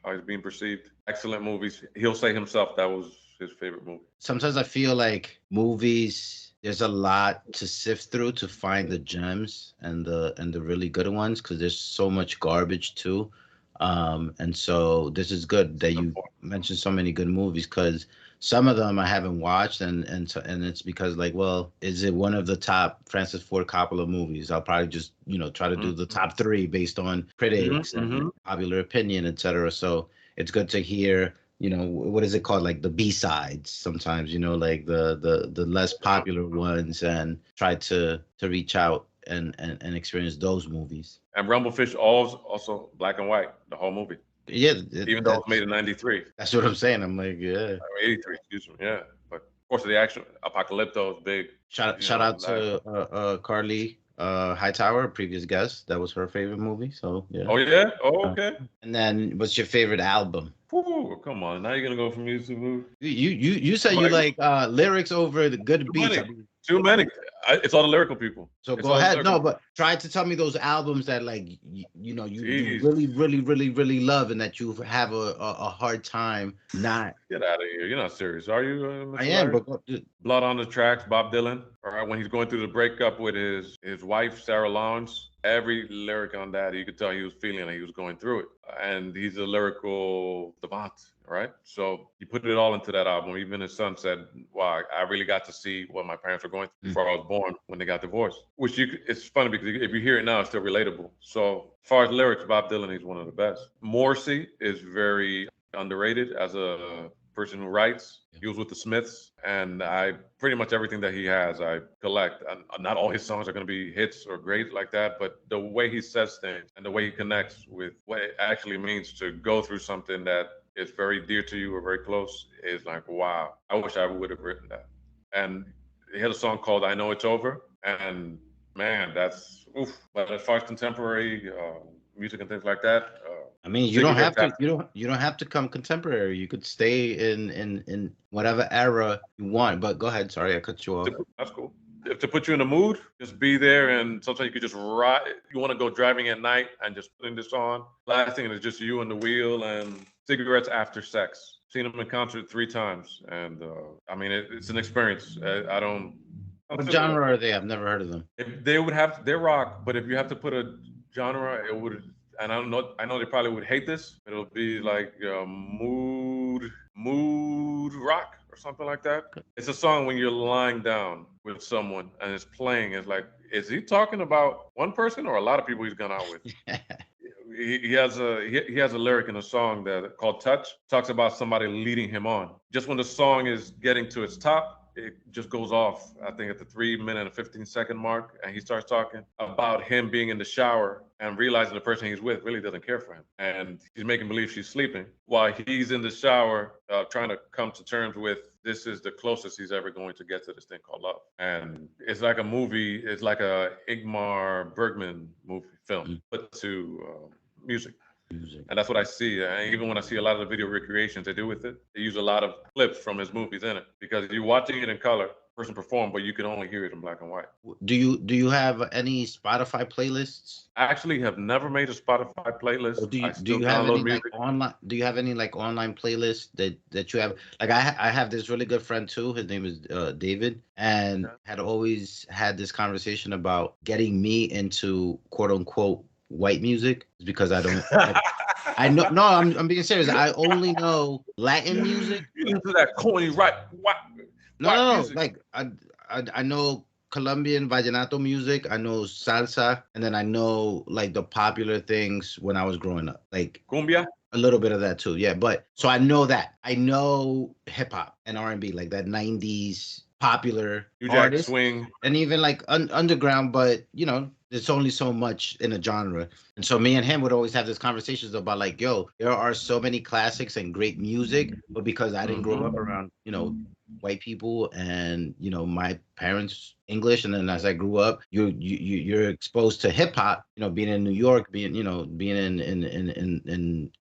how he's being perceived. Excellent movies. He'll say himself that was his favorite movie. Sometimes I feel like movies, there's a lot to sift through to find the gems and the really good ones, because there's so much garbage too. And so this is good that you mentioned so many good movies, because some of them I haven't watched, and it's because, like, well, is it one of the top Francis Ford Coppola movies? I'll probably just try to do the top 3 based on critics and popular opinion, etc. So it's good to hear, what is it called, like the B-sides sometimes, like the less popular ones, and try to reach out and experience those movies. And Rumblefish also black and white, the whole movie. Yeah, even though it was made in '93. That's what I'm saying. I'm like, yeah. 83, excuse me. Yeah, but of course the action Apocalypto is big. Shout out to Carly Hightower, previous guest. That was her favorite movie. So yeah. Oh yeah. Oh okay. And then, what's your favorite album? Ooh, come on, now you're gonna go from music movie. You said you like lyrics over the good beats. Too many. It's all the lyrical people. So go ahead. No, but try to tell me those albums that, like, you really love, and that you have a hard time not. Get out of here. You're not serious, are you? I am, but Blood on the Tracks, Bob Dylan. All right, when he's going through the breakup with his wife, Sarah Lawrence. Every lyric on that, you could tell he was feeling it. He was going through it. And he's a lyrical savant, right? So he put it all into that album. Even his son said, wow, I really got to see what my parents were going through before I was born, when they got divorced. It's funny because if you hear it now, it's still relatable. So as far as lyrics, Bob Dylan is one of the best. Morrissey is very underrated as a person who writes. He was with the Smiths, and I pretty much everything that he has I collect. And not all his songs are going to be hits or great like that, but the way he says things and the way he connects with what it actually means to go through something that is very dear to you or very close is like, wow, I wish I would have written that. And he had a song called I Know It's Over, and man, that's oof. But as far as contemporary music and things like that, I mean, you don't have to. You don't have to come contemporary. You could stay in whatever era you want. But go ahead. Sorry, I cut you off. That's cool. To put you in the mood, just be there. And sometimes you could just ride. You want to go driving at night and just putting this on. Last thing is just you on the wheel and Cigarettes After Sex. Seen them in concert 3 times, and I mean, it's an experience. I don't. What genre are they? I've never heard of them. If they would have, they're rock, but if you have to put a genre, it would. And I know they probably would hate this. It'll be like mood rock or something like that. It's a song when you're lying down with someone and it's playing. It's like, is he talking about one person or a lot of people he's gone out with? He has a lyric in a song that called Touch. Talks about somebody leading him on. Just when the song is getting to its top, it just goes off, I think, at the 3-minute and 15-second mark, and he starts talking about him being in the shower and realizing the person he's with really doesn't care for him, and he's making believe she's sleeping while he's in the shower trying to come to terms with this is the closest he's ever going to get to this thing called love. And it's like a movie. It's like a Ingmar Bergman film put to music. And that's what I see. And even when I see a lot of the video recreations they do with it, they use a lot of clips from his movies in it, because you're watching it in color, person perform, but you can only hear it in black and white. Do you have any Spotify playlists? I actually have never made a Spotify playlist. Or do you have any like online? Do you have any like online playlists that you have? Like I have this really good friend too. His name is David, and had always had this conversation about getting me into quote unquote white music, because I don't. I know. No, I'm being serious. I only know Latin music. You into that corny right? What? No. Like I know Colombian vallenato music. I know salsa, and then I know like the popular things when I was growing up, like Cumbia. a little bit of that too. Yeah, but so I know that. I know hip hop and R&B, like that '90s popular New Jack artist, Swing. and even like underground. But there's only so much in a genre, and so me and him would always have these conversations about like, yo, there are so many classics and great music, but because I didn't grow up around white people and my parents English, and then as I grew up, you're exposed to hip hop, being in New York, being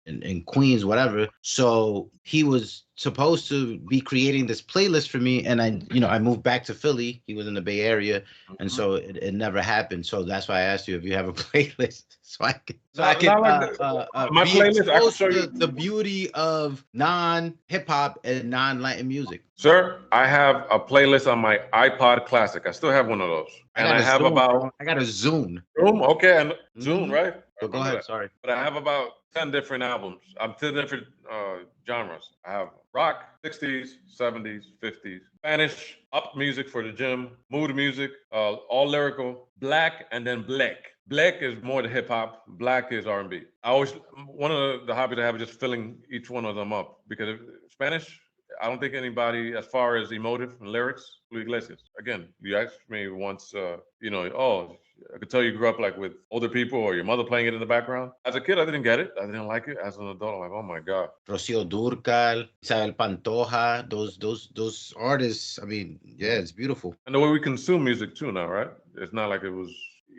in Queens, whatever. So he was supposed to be creating this playlist for me, and I moved back to Philly. He was in the Bay Area, and so it never happened. So that's why I asked you if you have a playlist, so I can Not like my be playlist. I can exposed show to you. the beauty of non hip hop and non Latin music. Sir, I have a playlist on my iPod Classic. I still have one of those. And I have about I got a Zune. Zoom, okay, and Zoom, right? So go ahead. Sorry, but I have about 10 different albums. I'm 10 different genres. I have rock, 60s, 70s, 50s, Spanish, up music for the gym, mood music, all lyrical, black, and then black. Black is more the hip hop. Black is R&B. I always one of the hobbies I have is just filling each one of them up because Spanish. I don't think anybody, as far as emotive and lyrics, Julio Iglesias. Again, you asked me once, oh, I could tell you grew up like with older people or your mother playing it in the background. As a kid, I didn't get it. I didn't like it. As an adult, I'm like, oh my God. Rocío Dúrcal, Isabel Pantoja, those artists. I mean, yeah, it's beautiful. And the way we consume music too now, right? It's not like it was,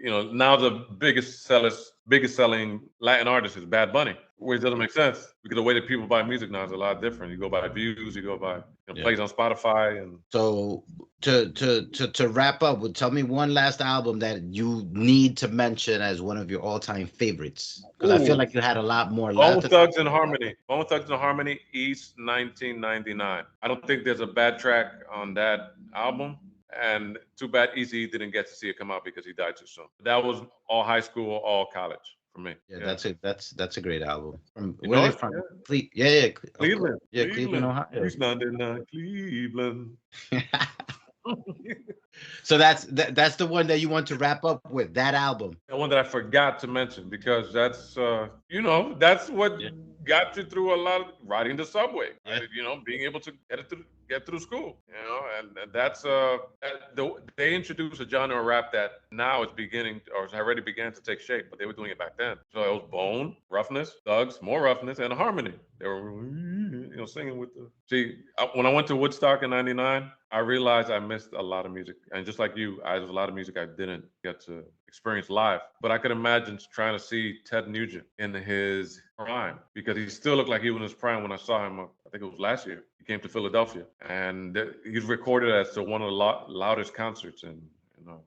now the biggest selling Latin artist is Bad Bunny, which doesn't make sense because the way that people buy music now is a lot different. You go by views, you go by plays on Spotify, and so to wrap up, tell me one last album that you need to mention as one of your all-time favorites, because I feel like you had a lot more left. Bone Thugs and Harmony. Bone Thugs and Harmony, East 1999. I don't think there's a bad track on that album. And too bad Easy didn't get to see it come out because he died too soon. That was all high school, all college for me. Yeah, that's a great album. From where from? Yeah. Cleveland. Yeah, Cleveland, Ohio. East 99, Cleveland. So that's the one that you want to wrap up with, that album. The one that I forgot to mention because that's that's what got you through a lot of riding the subway. Right? Being able to get through school. And that's they introduced a genre of rap that now is beginning or has already began to take shape, but they were doing it back then. So it was bone, roughness, thugs, more roughness, and harmony. They were singing with the. See, when I went to Woodstock in '99, I realized I missed a lot of music. And just like you, there's a lot of music I didn't get to experience live. But I could imagine trying to see Ted Nugent in his prime because he still looked like he was in his prime when I saw him, I think it was last year. He came to Philadelphia. And he's recorded as to one of the loudest concerts in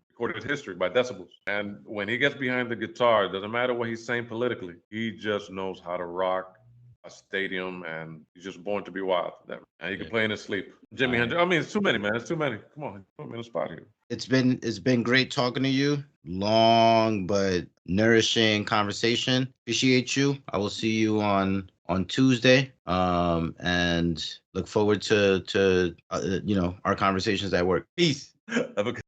recorded history by decibels. And when he gets behind the guitar, it doesn't matter what he's saying politically. He just knows how to rock a stadium, and he's just born to be wild. And he can play in his sleep. Jimi Hendrix. I mean, it's too many, man. It's too many. Come on, put me in a spot here. It's been great talking to you. Long but nourishing conversation. Appreciate you. I will see you on Tuesday. And look forward to our conversations at work. Peace. Have a good